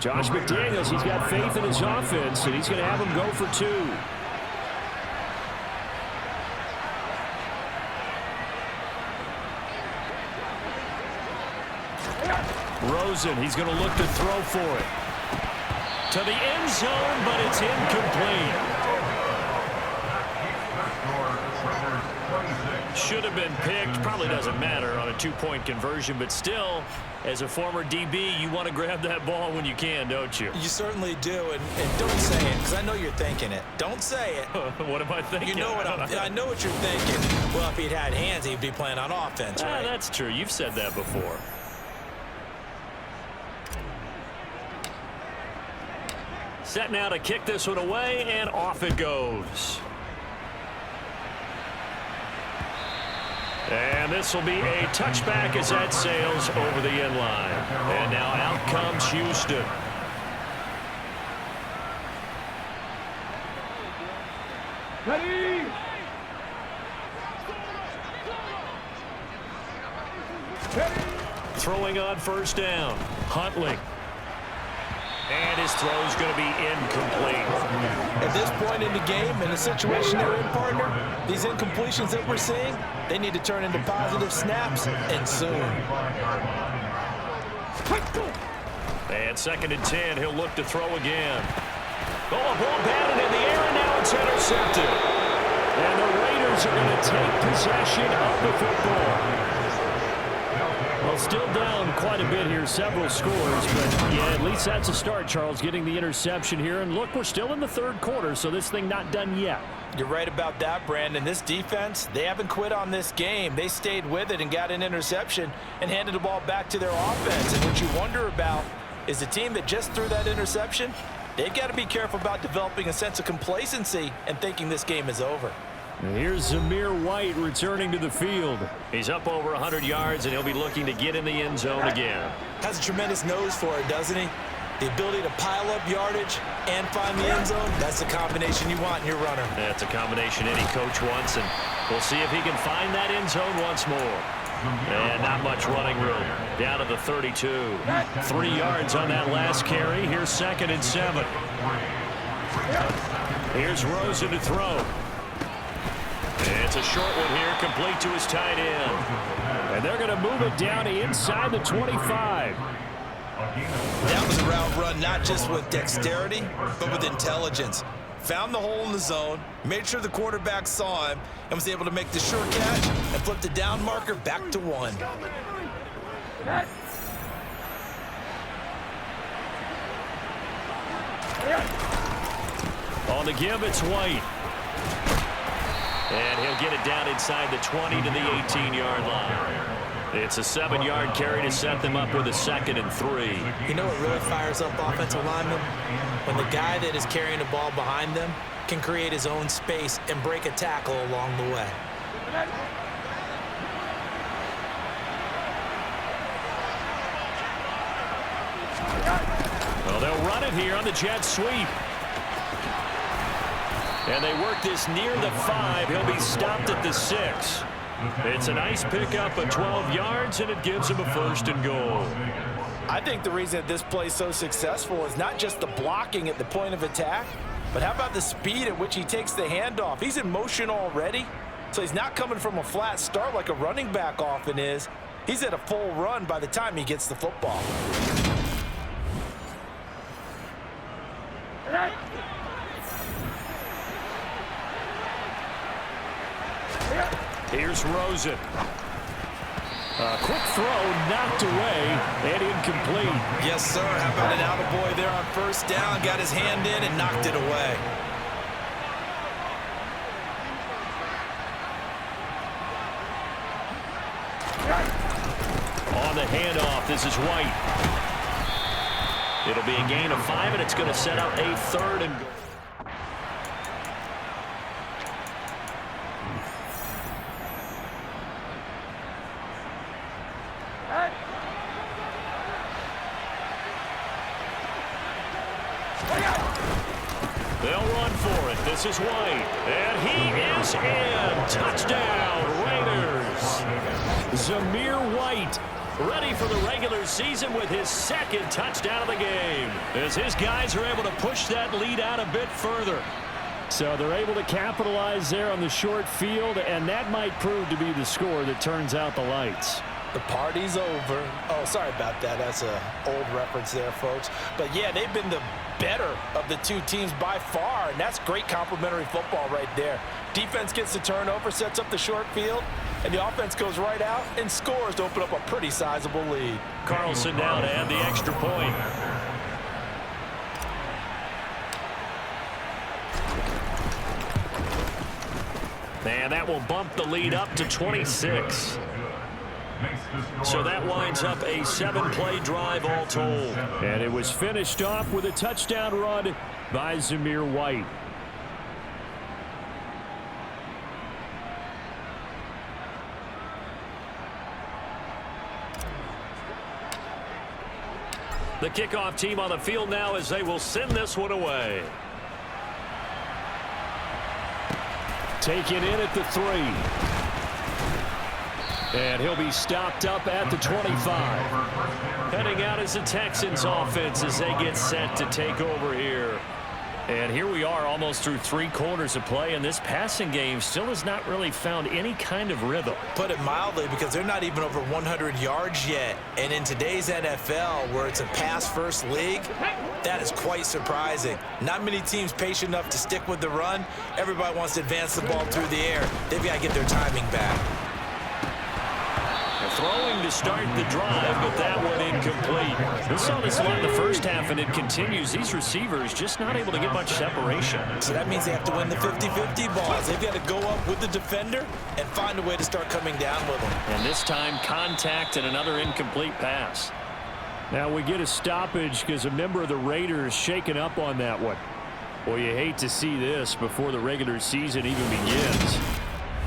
Josh McDaniels, he's got faith in his offense, and he's going to have him go for 2. Rosen, he's going to look to throw for it. To the end zone, but it's incomplete. Should have been picked. Probably doesn't matter on a 2-point conversion, but still, as a former DB, you want to grab that ball when you can, don't you? You certainly do, and don't say it, because I know you're thinking it. Don't say it. What am I thinking? You know what I know what you're thinking. Well, if he'd had hands, he'd be playing on offense, right? That's true. You've said that before. Set now to kick this one away, and off it goes. And this will be a touchback as that sails over the end line. And now out comes Houston. Ready? Throwing on first down. Huntley. And his throw is going to be incomplete. At this point in the game, in the situation they're in, partner, these incompletions that we're seeing, they need to turn into positive snaps, and soon. And 2nd and 10, he'll look to throw again. Oh, a ball batted in the air, and now it's intercepted. And the Raiders are going to take possession of the football. Well, still down quite a bit here, several scores, but yeah, at least that's a start, Charles, getting the interception here. And look, we're still in the 3rd quarter, so this thing not done yet. You're right about that, Brandon. This defense, they haven't quit on this game. They stayed with it and got an interception and handed the ball back to their offense. And what you wonder about is the team that just threw that interception, they've got to be careful about developing a sense of complacency and thinking this game is over. Here's Zamir White returning to the field. He's up over 100 yards, and he'll be looking to get in the end zone again. Has a tremendous nose for it, doesn't he? The ability to pile up yardage and find the end zone, that's the combination you want in your runner. That's a combination any coach wants, and we'll see if he can find that end zone once more. And not much running room. Down to the 32. 3 yards on that last carry. Here's 2nd and 7. Here's Rosen to throw. It's a short one here, complete to his tight end. And they're going to move it down to inside the 25. That was a route run not just with dexterity, but with intelligence. Found the hole in the zone, made sure the quarterback saw him, and was able to make the sure catch and flip the down marker back to 1. On the give, it's White. And he'll get it down inside the 20 to the 18-yard line. It's a 7-yard carry to set them up with a 2nd and 3. You know what really fires up offensive linemen? When the guy that is carrying the ball behind them can create his own space and break a tackle along the way. Well, they'll run it here on the jet sweep. And they work this near the 5. He'll be stopped at the 6. It's a nice pickup of 12 yards, and it gives him a 1st and goal. I think the reason that this play is so successful is not just the blocking at the point of attack, but how about the speed at which he takes the handoff? He's in motion already, so he's not coming from a flat start like a running back often is. He's at a full run by the time he gets the football. Here's Rosen. A quick throw knocked away and incomplete. Yes, sir. How about an attaboy there on first down? Got his hand in and knocked it away. On the handoff, this is White. It'll be a gain of 5, and it's going to set up a 3rd and goal. They'll run for it. This is White. And he is in. Touchdown, Raiders. Zamir White ready for the regular season with his 2nd touchdown of the game, as his guys are able to push that lead out a bit further. So they're able to capitalize there on the short field, and that might prove to be the score that turns out the lights. The party's over. Oh, sorry about that. That's an old reference there, folks. But, yeah, they've been the better of the two teams by far, and that's great complementary football right there. Defense gets the turnover, sets up the short field, and the offense goes right out and scores to open up a pretty sizable lead. Carlson now to add the extra point. And that will bump the lead up to 26. So that winds up a 7-play drive all told. And it was finished off with a touchdown run by Zamir White. The kickoff team on the field now as they will send this one away. Taken in at the 3. And he'll be stopped up at the 25. Heading out is the Texans offense as they get set to take over here. And here we are almost through 3 quarters of play, and this passing game still has not really found any kind of rhythm. Put it mildly, because they're not even over 100 yards yet. And in today's NFL, where it's a pass-first league, that is quite surprising. Not many teams patient enough to stick with the run. Everybody wants to advance the ball through the air. They've got to get their timing back. Throwing to start the drive, but that one incomplete. We saw this a lot in the first half, and it continues. These receivers just not able to get much separation. So that means they have to win the 50-50 balls. They've got to go up with the defender and find a way to start coming down with them. And this time, contact and another incomplete pass. Now we get a stoppage because a member of the Raiders shaken up on that one. Well, you hate to see this before the regular season even begins.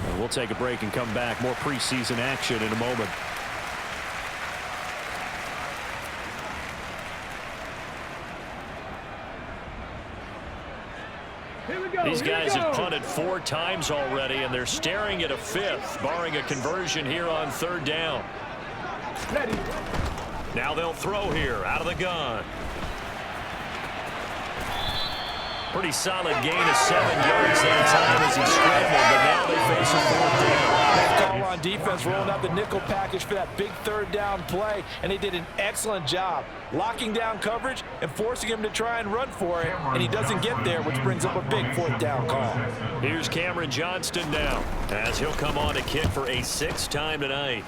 And we'll take a break and come back. More preseason action in a moment. These guys have punted 4 times already, and they're staring at a 5th, barring a conversion here on 3rd down. Ready. Now they'll throw here out of the gun. Pretty solid gain of 7 yards that time as he scrambled, but now they face a 4th down. Call on defense rolling out the nickel package for that big 3rd down play, and he did an excellent job locking down coverage and forcing him to try and run for it, and he doesn't get there, which brings up a big 4th down call. Here's Cameron Johnston now as he'll come on to kick for a 6th time tonight.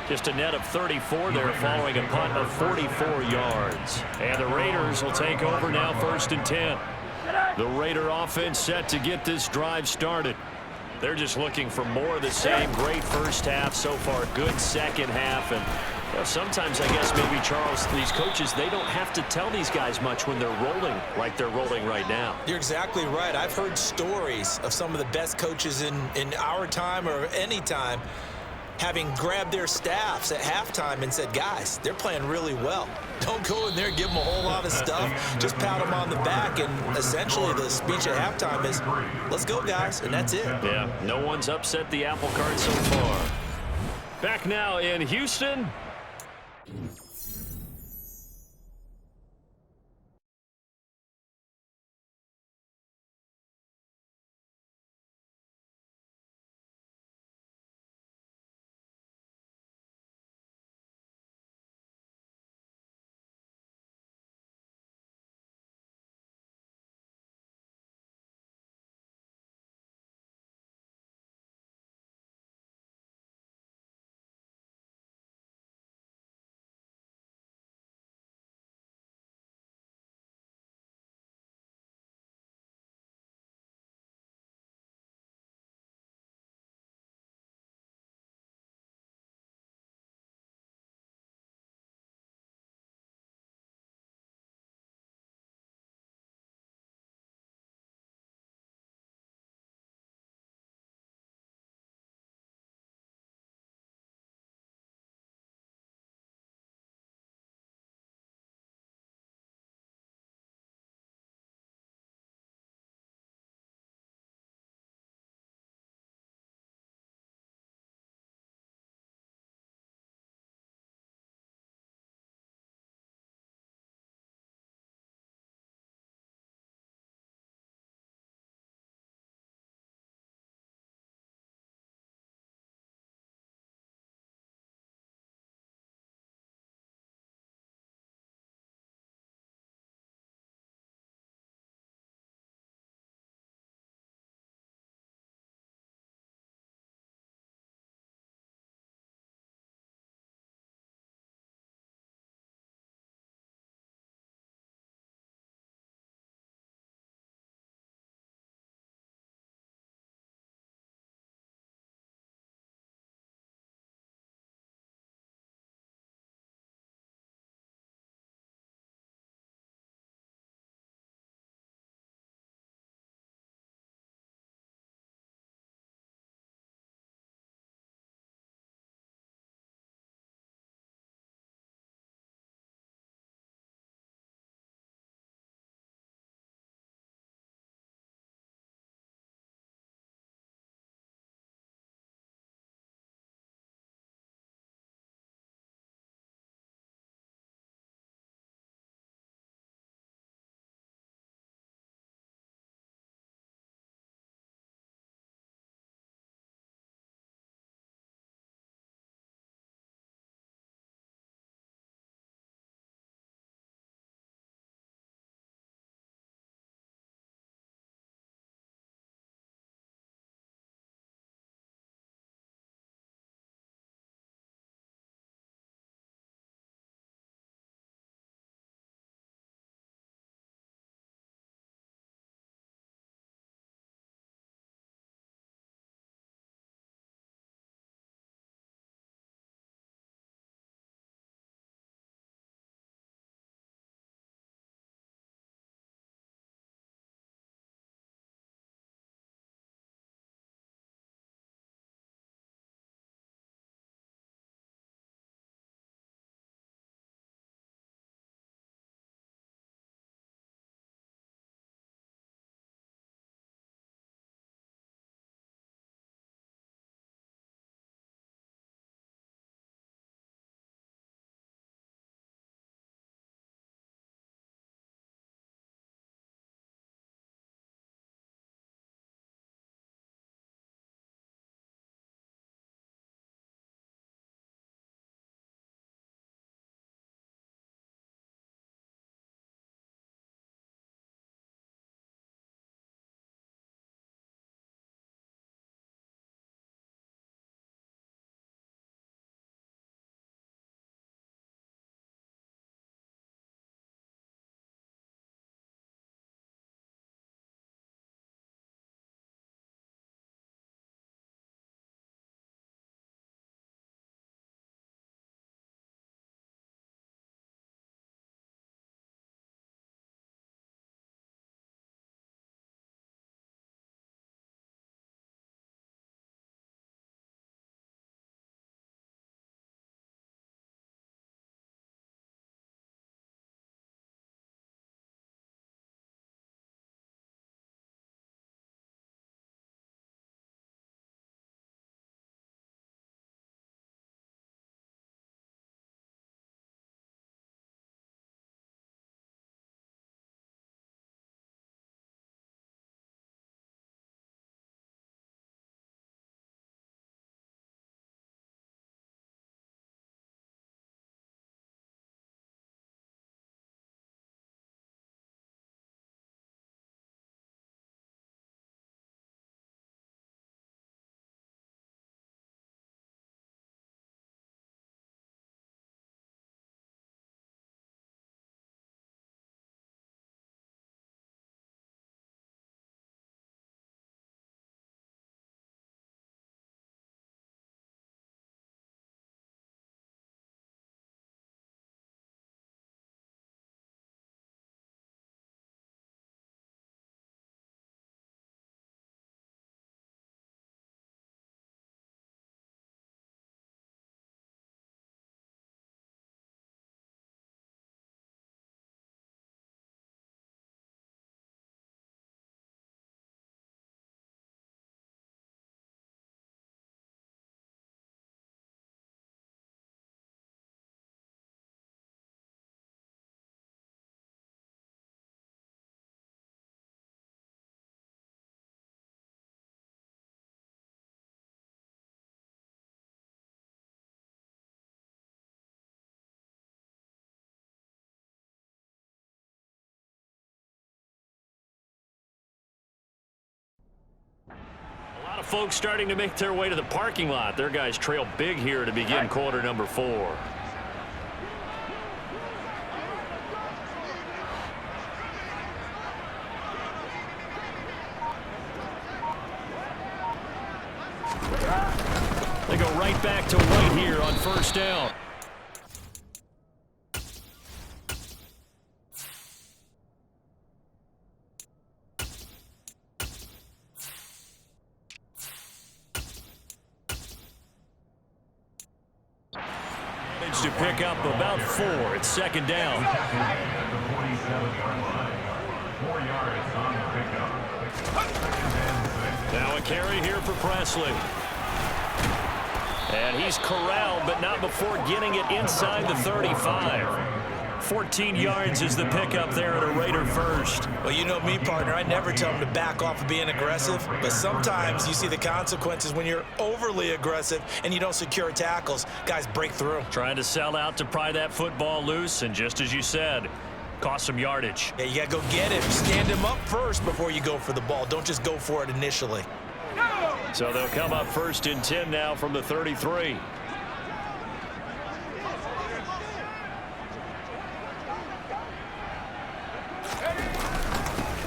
Just a net of 34 there following a punt of 44 yards. And the Raiders will take over now 1st and 10. The Raider offense set to get this drive started. They're just looking for more of the same. Great first half so far. Good second half. And you know, sometimes I guess maybe, Charles, these coaches, they don't have to tell these guys much when they're rolling like they're rolling right now. You're exactly right. I've heard stories of some of the best coaches in our time or any time having grabbed their staffs at halftime and said, guys, they're playing really well. Don't go in there and give them a whole lot of stuff. Just pat them on the back, and essentially the speech at halftime is, let's go, guys, and that's it. Yeah, no one's upset the apple cart so far. Back now in Houston. got folks starting to make their way to the parking lot. Their guys trail big here to begin quarter number 4. They go right back to White here on first down. Managed to pick up about 4. It's second down. At the 47-yard line. 4 yards on the pickup. Now a carry here for Presley. And he's corralled, but not before getting it inside the 35. 14 yards is the pickup there at a Raider first. Well, you know me, partner. I never tell them to back off of being aggressive, but sometimes you see the consequences when you're overly aggressive and you don't secure tackles. Guys break through. Trying to sell out to pry that football loose, and just as you said, cost some yardage. Yeah, you got to go get him. Stand him up first before you go for the ball. Don't just go for it initially. So they'll come up first and 10 now from the 33.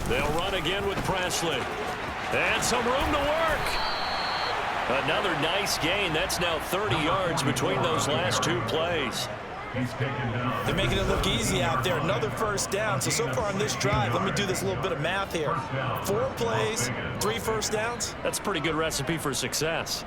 They'll run again with Presley. And some room to work. Another nice gain. That's now 30 yards between those last 2 plays. They're making it look easy out there. Another first down. So far on this drive, let me do this little bit of math here. 4 plays, 3 first downs. That's a pretty good recipe for success.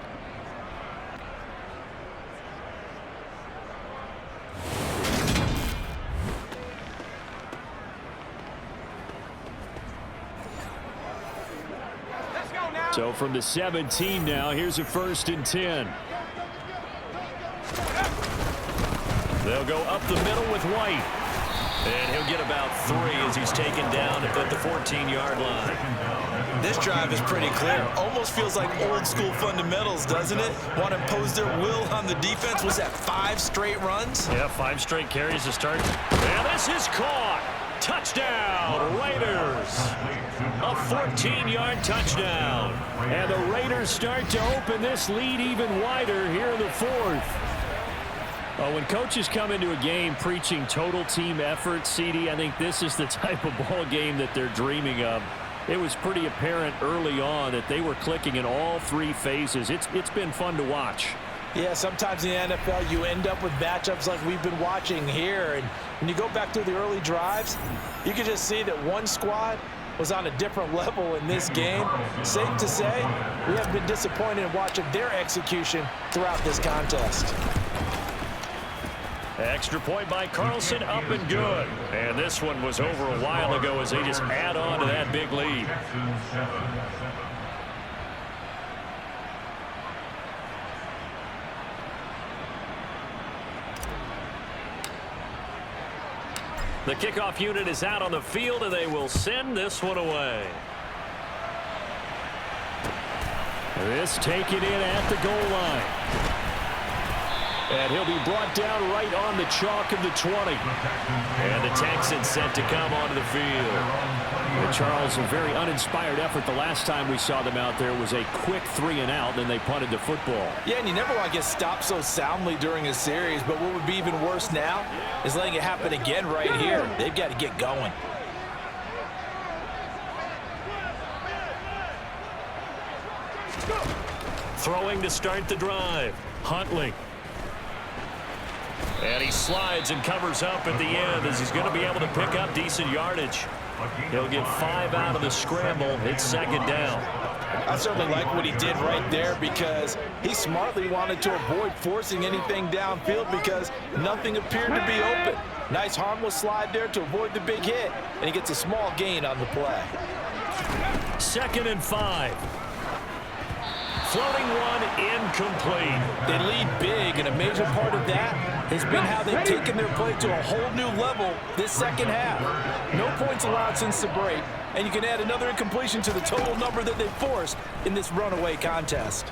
So from the 17 now, here's a first and 10. They'll go up the middle with White. And he'll get about 3 as he's taken down at the 14-yard line. This drive is pretty clear. Almost feels like old school fundamentals, doesn't it? Want to impose their will on the defense. Was that 5 straight runs? Yeah, 5 straight carries to start. And this is caught. Touchdown, Raiders. A 14-yard touchdown. And the Raiders start to open this lead even wider here in the 4th. Well, when coaches come into a game preaching total team effort, CD, I think this is the type of ball game that they're dreaming of. It was pretty apparent early on that they were clicking in all 3 phases. It's been fun to watch. Yeah, sometimes in the NFL you end up with matchups like we've been watching here. And when you go back through the early drives, you can just see that one squad was on a different level in this game. Safe to say, we have been disappointed in watching their execution throughout this contest. Extra point by Carlson, up and good. And this one was over a while ago as they just add on to that big lead. The kickoff unit is out on the field, and they will send this one away. This taken in at the goal line. And he'll be brought down right on the chalk of the 20. And the Texans set to come onto the field. And Charles, a very uninspired effort the last time we saw them out there was a quick 3-and-out, then they punted the football. Yeah, and you never want to get stopped so soundly during a series, but what would be even worse now is letting it happen again right here. They've got to get going. Throwing to start the drive. Huntley. And he slides and covers up at the end as he's going to be able to pick up decent yardage. He'll get 5 out of the scramble. It's second down. I certainly like what he did right there because he smartly wanted to avoid forcing anything downfield because nothing appeared to be open. Nice harmless slide there to avoid the big hit, and he gets a small gain on the play. 2nd and 5. Floating one, incomplete. They lead big, and a major part of that has been how they've taken their play to a whole new level this second half. No points allowed since the break, and you can add another incompletion to the total number that they forced in this runaway contest.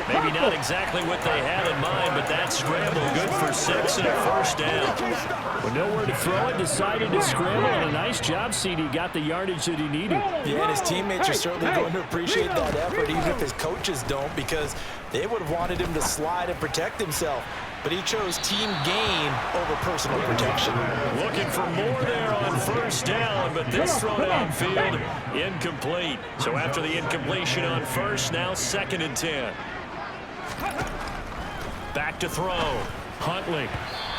Maybe not exactly what they had in mind, but that scramble good for 6 and a first down. With nowhere to throw it, decided to scramble, and a nice job, CD. Got the yardage that he needed. Yeah, and his teammates are certainly going to appreciate that effort, even if his coaches don't, because they would have wanted him to slide and protect himself. But he chose team gain over personal protection. Looking for more there on first down, but this throw downfield incomplete. So after the incompletion on first, now 2nd and 10. Back to throw. Huntley.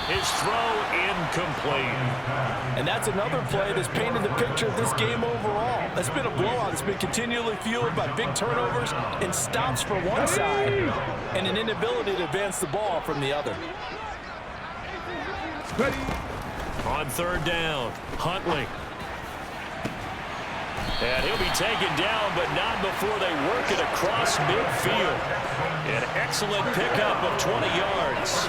His throw incomplete. And that's another play that's painted the picture of this game overall. It's been a blowout. It's been continually fueled by big turnovers and stops for one side and an inability to advance the ball from the other. On 3rd down, Huntley. And he'll be taken down, but not before they work it across midfield. An excellent pickup of 20 yards.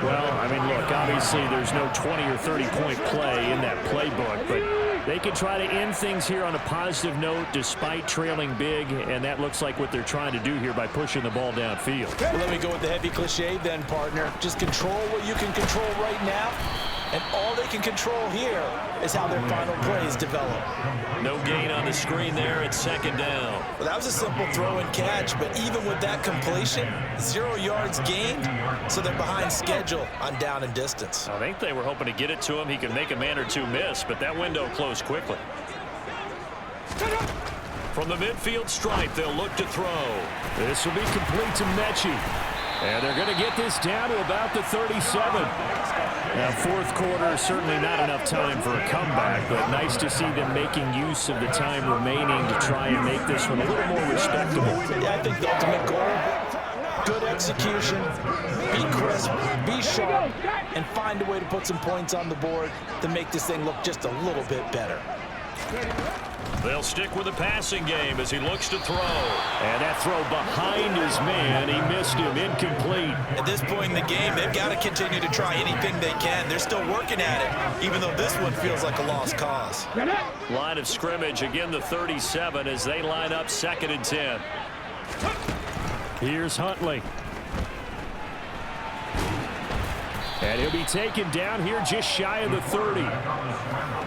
Well, I mean, look, obviously there's no 20 or 30-point play in that playbook, but they can try to end things here on a positive note despite trailing big, and that looks like what they're trying to do here by pushing the ball downfield. Well, let me go with the heavy cliche then, partner. Just control what you can control right now, and all they can control here is how their final plays develop. No gain on the screen there at 2nd down. Well, that was a simple throw and catch, but even with that completion, 0 yards gained, so they're behind schedule on down and distance. I think they were hoping to get it to him. He could make a man or two miss, but that window closed quickly. From the midfield stripe, they'll look to throw. This will be complete to Mechie. And they're going to get this down to about the 37. Now, 4th quarter, certainly not enough time for a comeback, but nice to see them making use of the time remaining to try and make this one a little more respectable. Yeah, I think the ultimate goal, good execution, be crisp, be sharp, and find a way to put some points on the board to make this thing look just a little bit better. They'll stick with the passing game as he looks to throw. And that throw behind his man, he missed him, incomplete. At this point in the game, they've got to continue to try anything they can. They're still working at it, even though this one feels like a lost cause. Line of scrimmage, again the 37 as they line up 2nd and 10. Here's Huntley. And he'll be taken down here just shy of the 30.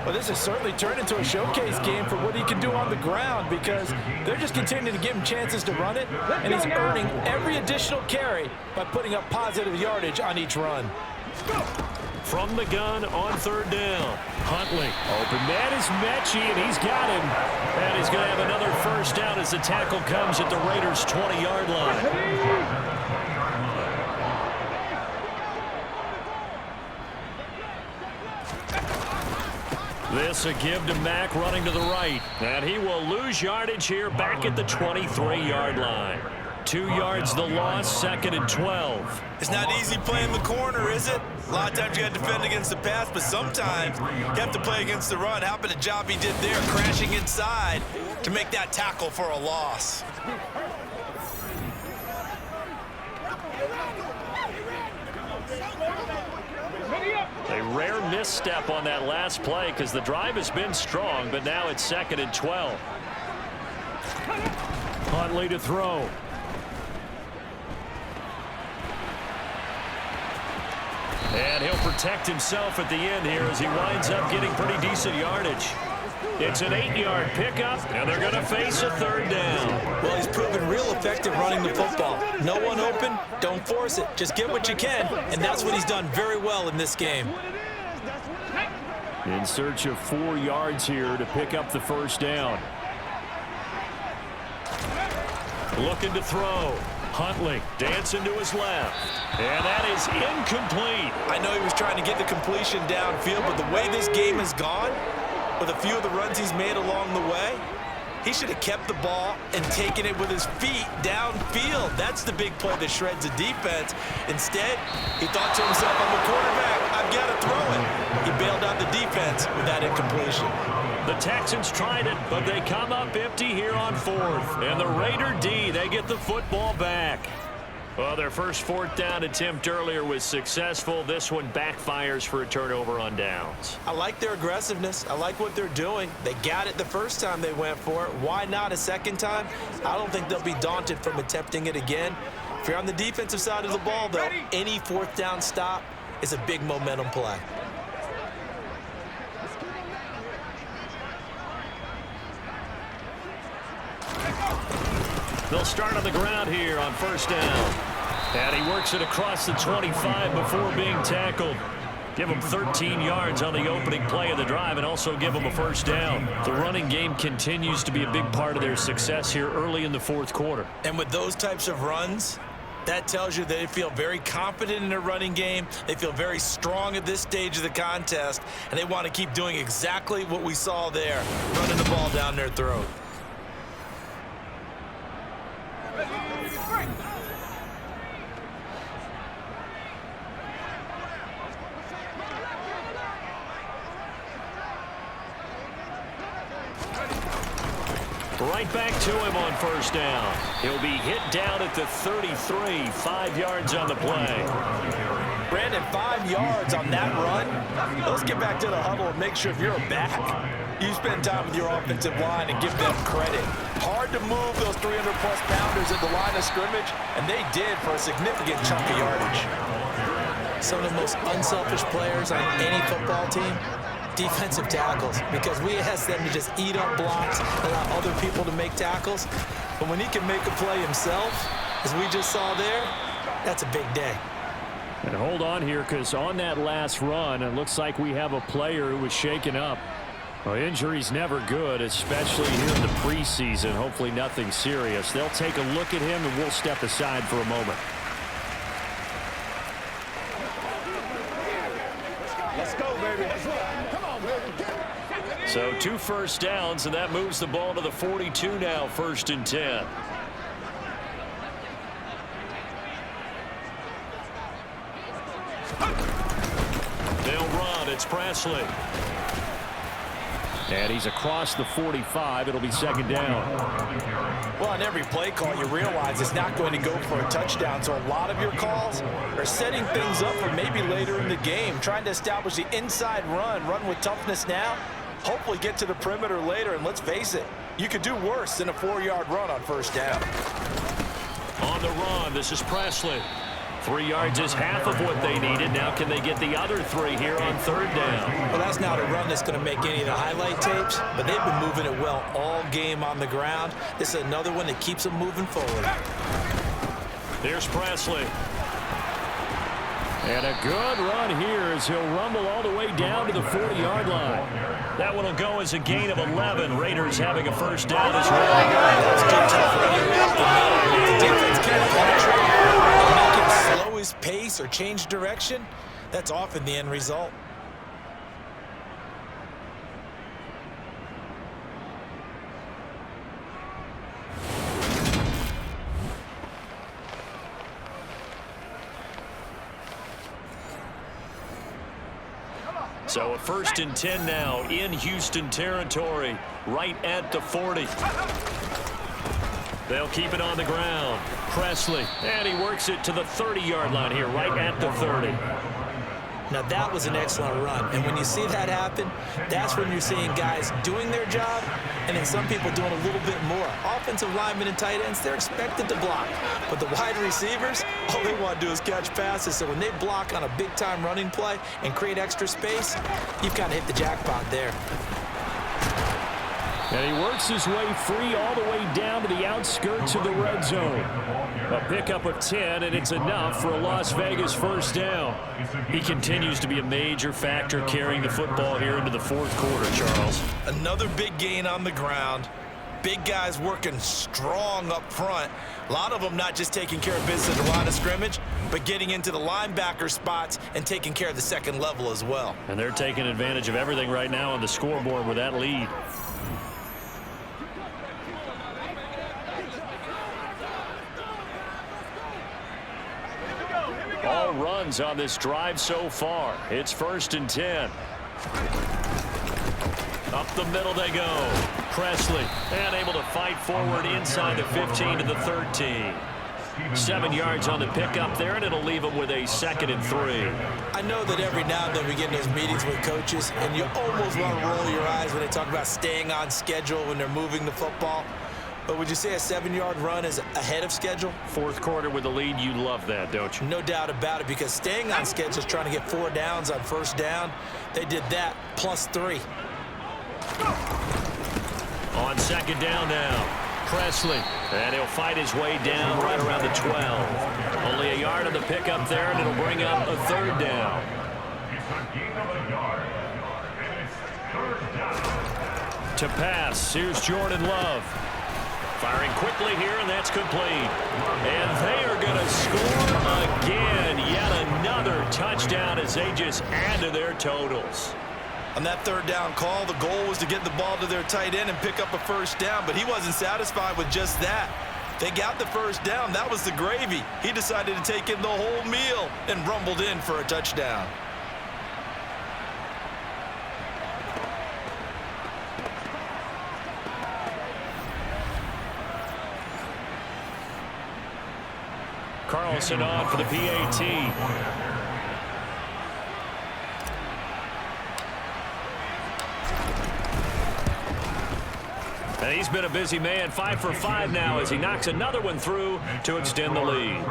Well, this has certainly turned into a showcase game for what he can do on the ground because they're just continuing to give him chances to run it, and he's earning every additional carry by putting up positive yardage on each run. From the gun on 3rd down, Huntley. Open man is Mechie, and he's got him. And he's going to have another first down as the tackle comes at the Raiders' 20-yard line. This a give to Mack running to the right. And he will lose yardage here back at the 23-yard line. 2 yards the loss, 2nd and 12. It's not easy playing the corner, is it? A lot of times you got to defend against the pass, but sometimes you have to play against the run. How about the job he did there, crashing inside to make that tackle for a loss? A rare misstep on that last play because the drive has been strong, but now it's 2nd and 12. Huntley to throw. And he'll protect himself at the end here as he winds up getting pretty decent yardage. It's an 8-yard pickup, and they're going to face a 3rd down. Well, he's proven real effective running the football. No one open, don't force it. Just get what you can, and that's what he's done very well in this game. In search of 4 yards here to pick up the first down. Looking to throw. Huntley dancing to his left. And that is incomplete. I know he was trying to get the completion downfield, but the way this game has gone, with a few of the runs he's made along the way, he should have kept the ball and taken it with his feet downfield. That's the big play that shreds a defense. Instead, he thought to himself, I'm a quarterback, I've got to throw it. He bailed out the defense with that incompletion. The Texans tried it, but they come up empty here on 4th. And the Raider D, they get the football back. Well, their first fourth down attempt earlier was successful. This one backfires for a turnover on downs. I like their aggressiveness. I like what they're doing. They got it the first time they went for it. Why not a second time? I don't think they'll be daunted from attempting it again. If you're on the defensive side of the ball, though, any fourth down stop is a big momentum play. They'll start on the ground here on first down. And he works it across the 25 before being tackled. Give him 13 yards on the opening play of the drive and also give him a first down. The running game continues to be a big part of their success here early in the fourth quarter. And with those types of runs, that tells you that they feel very confident in their running game. They feel very strong at this stage of the contest, and they want to keep doing exactly what we saw there, running the ball down their throat. Right back to him on first down. He'll be hit down at the 33, 5 yards on the play. Brandon, 5 yards on that run. Let's get back to the huddle and make sure if you're a back, you spend time with your offensive line and give them credit. Hard to move those 300-plus pounders at the line of scrimmage, and they did for a significant chunk of yardage. Some of the most unselfish players on any football team, defensive tackles, because we ask them to just eat up blocks, allow other people to make tackles. But when he can make a play himself, as we just saw there, that's a big day. And hold on here, because on that last run, it looks like we have a player who was shaken up. Well, injury's never good, especially here in the preseason. Hopefully nothing serious. They'll take a look at him, and we'll step aside for a moment. Let's go, baby. Come on, baby. So 2 first downs, and that moves the ball to the 42 now, 1st and 10. They'll run. It's Presley. And he's across the 45. It'll be 2nd down. Well, on every play call, you realize it's not going to go for a touchdown. So a lot of your calls are setting things up for maybe later in the game, trying to establish the inside run with toughness now, hopefully get to the perimeter later. And let's face it, you could do worse than a 4-yard run on first down. On the run, this is Presley. 3 yards is half of what they needed. Now can they get the other 3 here on 3rd down? Well, that's not a run that's going to make any of the highlight tapes, but they've been moving it well all game on the ground. This is another one that keeps them moving forward. Here's Presley. And a good run here as he'll rumble all the way down to the 40-yard line. That one will go as a gain of 11. Raiders having a first down as well. That's good tough running around the middle. If the defense can't penetrate and make him slow his pace or change direction, that's often the end result. So a 1st and 10 now in Houston territory, right at the 40. They'll keep it on the ground. Presley, and he works it to the 30-yard line here, right at the 30. Now, that was an excellent run. And when you see that happen, that's when you're seeing guys doing their job and then some people doing a little bit more. Offensive linemen and tight ends, they're expected to block. But the wide receivers, all they want to do is catch passes. So when they block on a big-time running play and create extra space, you've kind of hit the jackpot there. And he works his way free all the way down to the outskirts of the red zone. A pickup of 10, and it's enough for a Las Vegas first down. He continues to be a major factor carrying the football here into the 4th quarter, Charles. Another big gain on the ground. Big guys working strong up front. A lot of them not just taking care of business at the line of scrimmage, but getting into the linebacker spots and taking care of the second level as well. And they're taking advantage of everything right now on the scoreboard with that lead. All runs on this drive so far. It's 1st and 10. Up the middle they go. Presley, and able to fight forward inside the 15 to the 13. 7 yards on the pickup there, and it'll leave them with a 2nd and 3. I know that every now and then we get in those meetings with coaches, and you almost want to roll your eyes when they talk about staying on schedule when they're moving the football. But would you say a 7-yard run is ahead of schedule? 4th quarter with the lead, you love that, don't you? No doubt about it, because staying on schedule is trying to get 4 downs on 1st down. They did that plus 3. On 2nd down now. Presley, and he'll fight his way down right around the 12. Only a yard on the pickup there, and it'll bring up a 3rd down. It's a gain of a yard, and it's 3rd down. To pass, here's Jordan Love. Firing quickly here, and that's complete. And they are going to score again. Yet another touchdown as they just add to their totals. On that 3rd down call, the goal was to get the ball to their tight end and pick up a 1st down, but he wasn't satisfied with just that. They got the 1st down. That was the gravy. He decided to take in the whole meal and rumbled in for a touchdown. Carlson on for the PAT. And he's been a busy man, 5 for 5 now as he knocks another one through to extend the lead.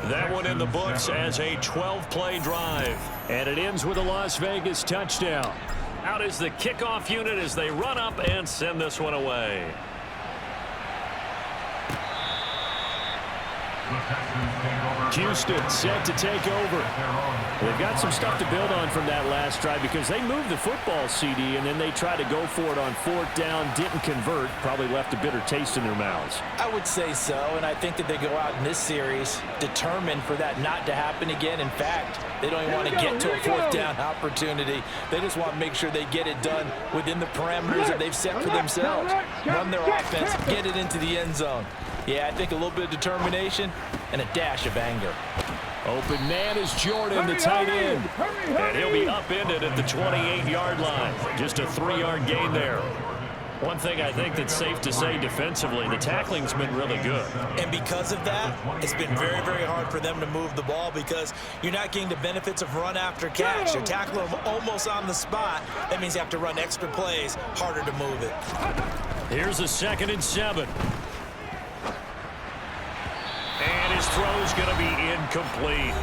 That one in the books as a 12-play drive. And it ends with a Las Vegas touchdown. Out is the kickoff unit as they run up and send this one away. Houston set to take over. They've got some stuff to build on from that last drive because they moved the football, CD, and then they tried to go for it on 4th down, didn't convert, probably left a bitter taste in their mouths. I would say so, and I think that they go out in this series determined for that not to happen again. In fact, they don't even want to get to a 4th down opportunity. They just want to make sure they get it done within the parameters that they've set for themselves. Run their offense, get it into the end zone. Yeah, I think a little bit of determination and a dash of anger. Open man is Jordan, the tight end. And he'll be upended at the 28-yard line. Just a 3-yard gain there. One thing I think that's safe to say defensively, the tackling's been really good. And because of that, it's been very, very hard for them to move the ball because you're not getting the benefits of run after catch. You're tackling them almost on the spot. That means you have to run extra plays, harder to move it. Here's a 2nd and 7. And his throw's going to be incomplete.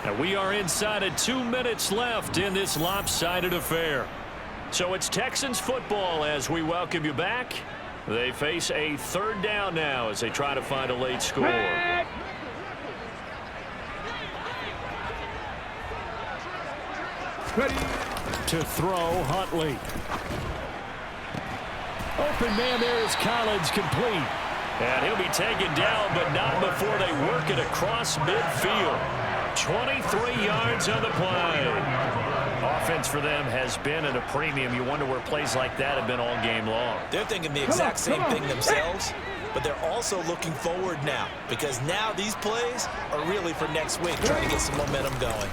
And we are inside of 2 minutes left in this lopsided affair. So it's Texans football as we welcome you back. They face a 3rd down now as they try to find a late score. Ready. To throw, Huntley. Open man there is Collins, complete. And he'll be taken down, but not before they work it across midfield. 23 yards on the play. Offense for them has been at a premium. You wonder where plays like that have been all game long. They're thinking the exact same thing themselves, but they're also looking forward now because now these plays are really for next week, trying to get some momentum going.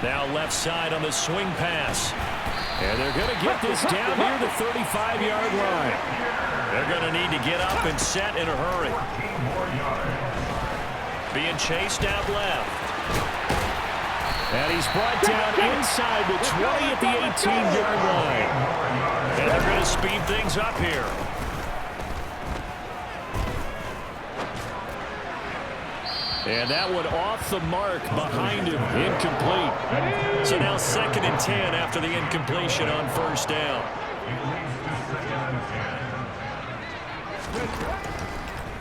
Now left side on the swing pass. And they're going to get this down near the 35-yard line. They're going to need to get up and set in a hurry. Being chased out left. And he's brought down inside the 20 at the 18-yard line. And they're going to speed things up here. And that one off the mark behind him, incomplete. So now 2nd and 10 after the incompletion on 1st down.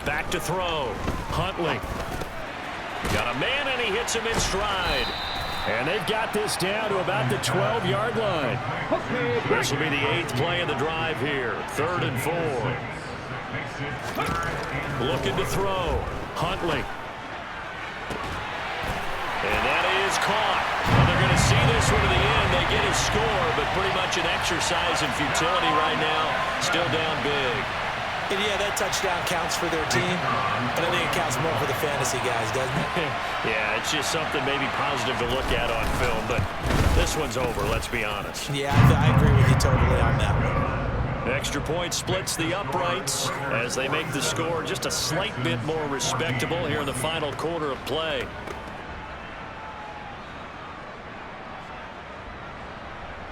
Back to throw. Huntley. Got a man and he hits him in stride. And they've got this down to about the 12-yard line. This will be the 8th play of the drive here. 3rd and 4. Looking to throw. Huntley. And that is caught. And they're going to see this one to the end. They get a score, but pretty much an exercise in futility right now. Still down big. And yeah, that touchdown counts for their team, but I think it counts more for the fantasy guys, doesn't it? Yeah, it's just something maybe positive to look at on film, but this one's over, let's be honest. Yeah, I agree with you totally on that one. extra point splits the uprights as they make the score just a slight bit more respectable here in the final quarter of play.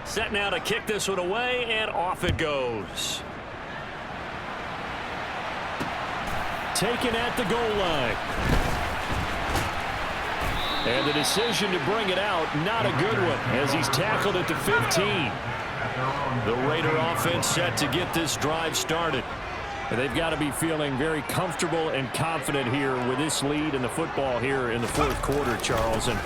Set now to kick this one away, and off it goes. Taken at the goal line. And the decision to bring it out, not a good one, as he's tackled at the 15. The Raider offense set to get this drive started. And they've got to be feeling very comfortable and confident here with this lead in the football here in the fourth quarter, Charles. And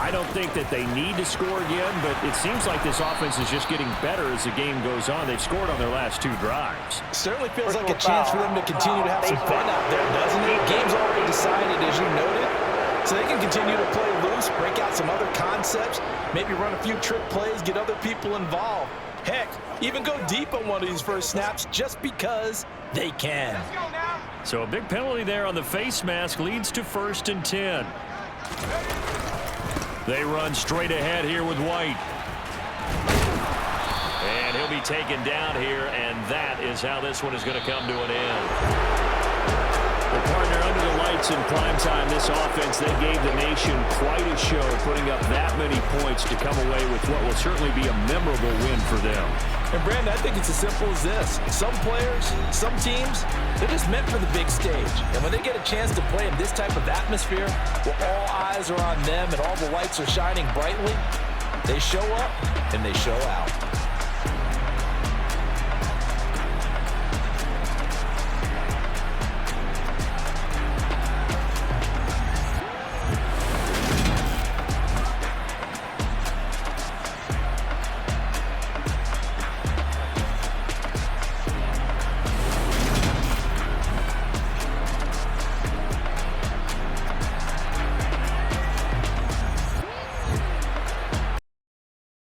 I don't think that they need to score again, but it seems like this offense is just getting better as the game goes on. They've scored on their last 2 drives. Certainly feels like a chance for them to continue to have some fun out there, doesn't it? Game's already decided, as you noted. So they can continue to play loose, break out some other concepts, maybe run a few trick plays, get other people involved. Heck, even go deep on one of these first snaps just because they can. So a big penalty there on the face mask leads to 1st and 10. They run straight ahead here with White. And he'll be taken down here, and that is how this one is going to come to an end. The partner under the lights in primetime, this offense, they gave the nation quite a show, putting up that many points to come away with what will certainly be a memorable win for them. And Brandon, I think it's as simple as this. Some players, some teams, they're just meant for the big stage. And when they get a chance to play in this type of atmosphere, where all eyes are on them and all the lights are shining brightly, they show up and they show out.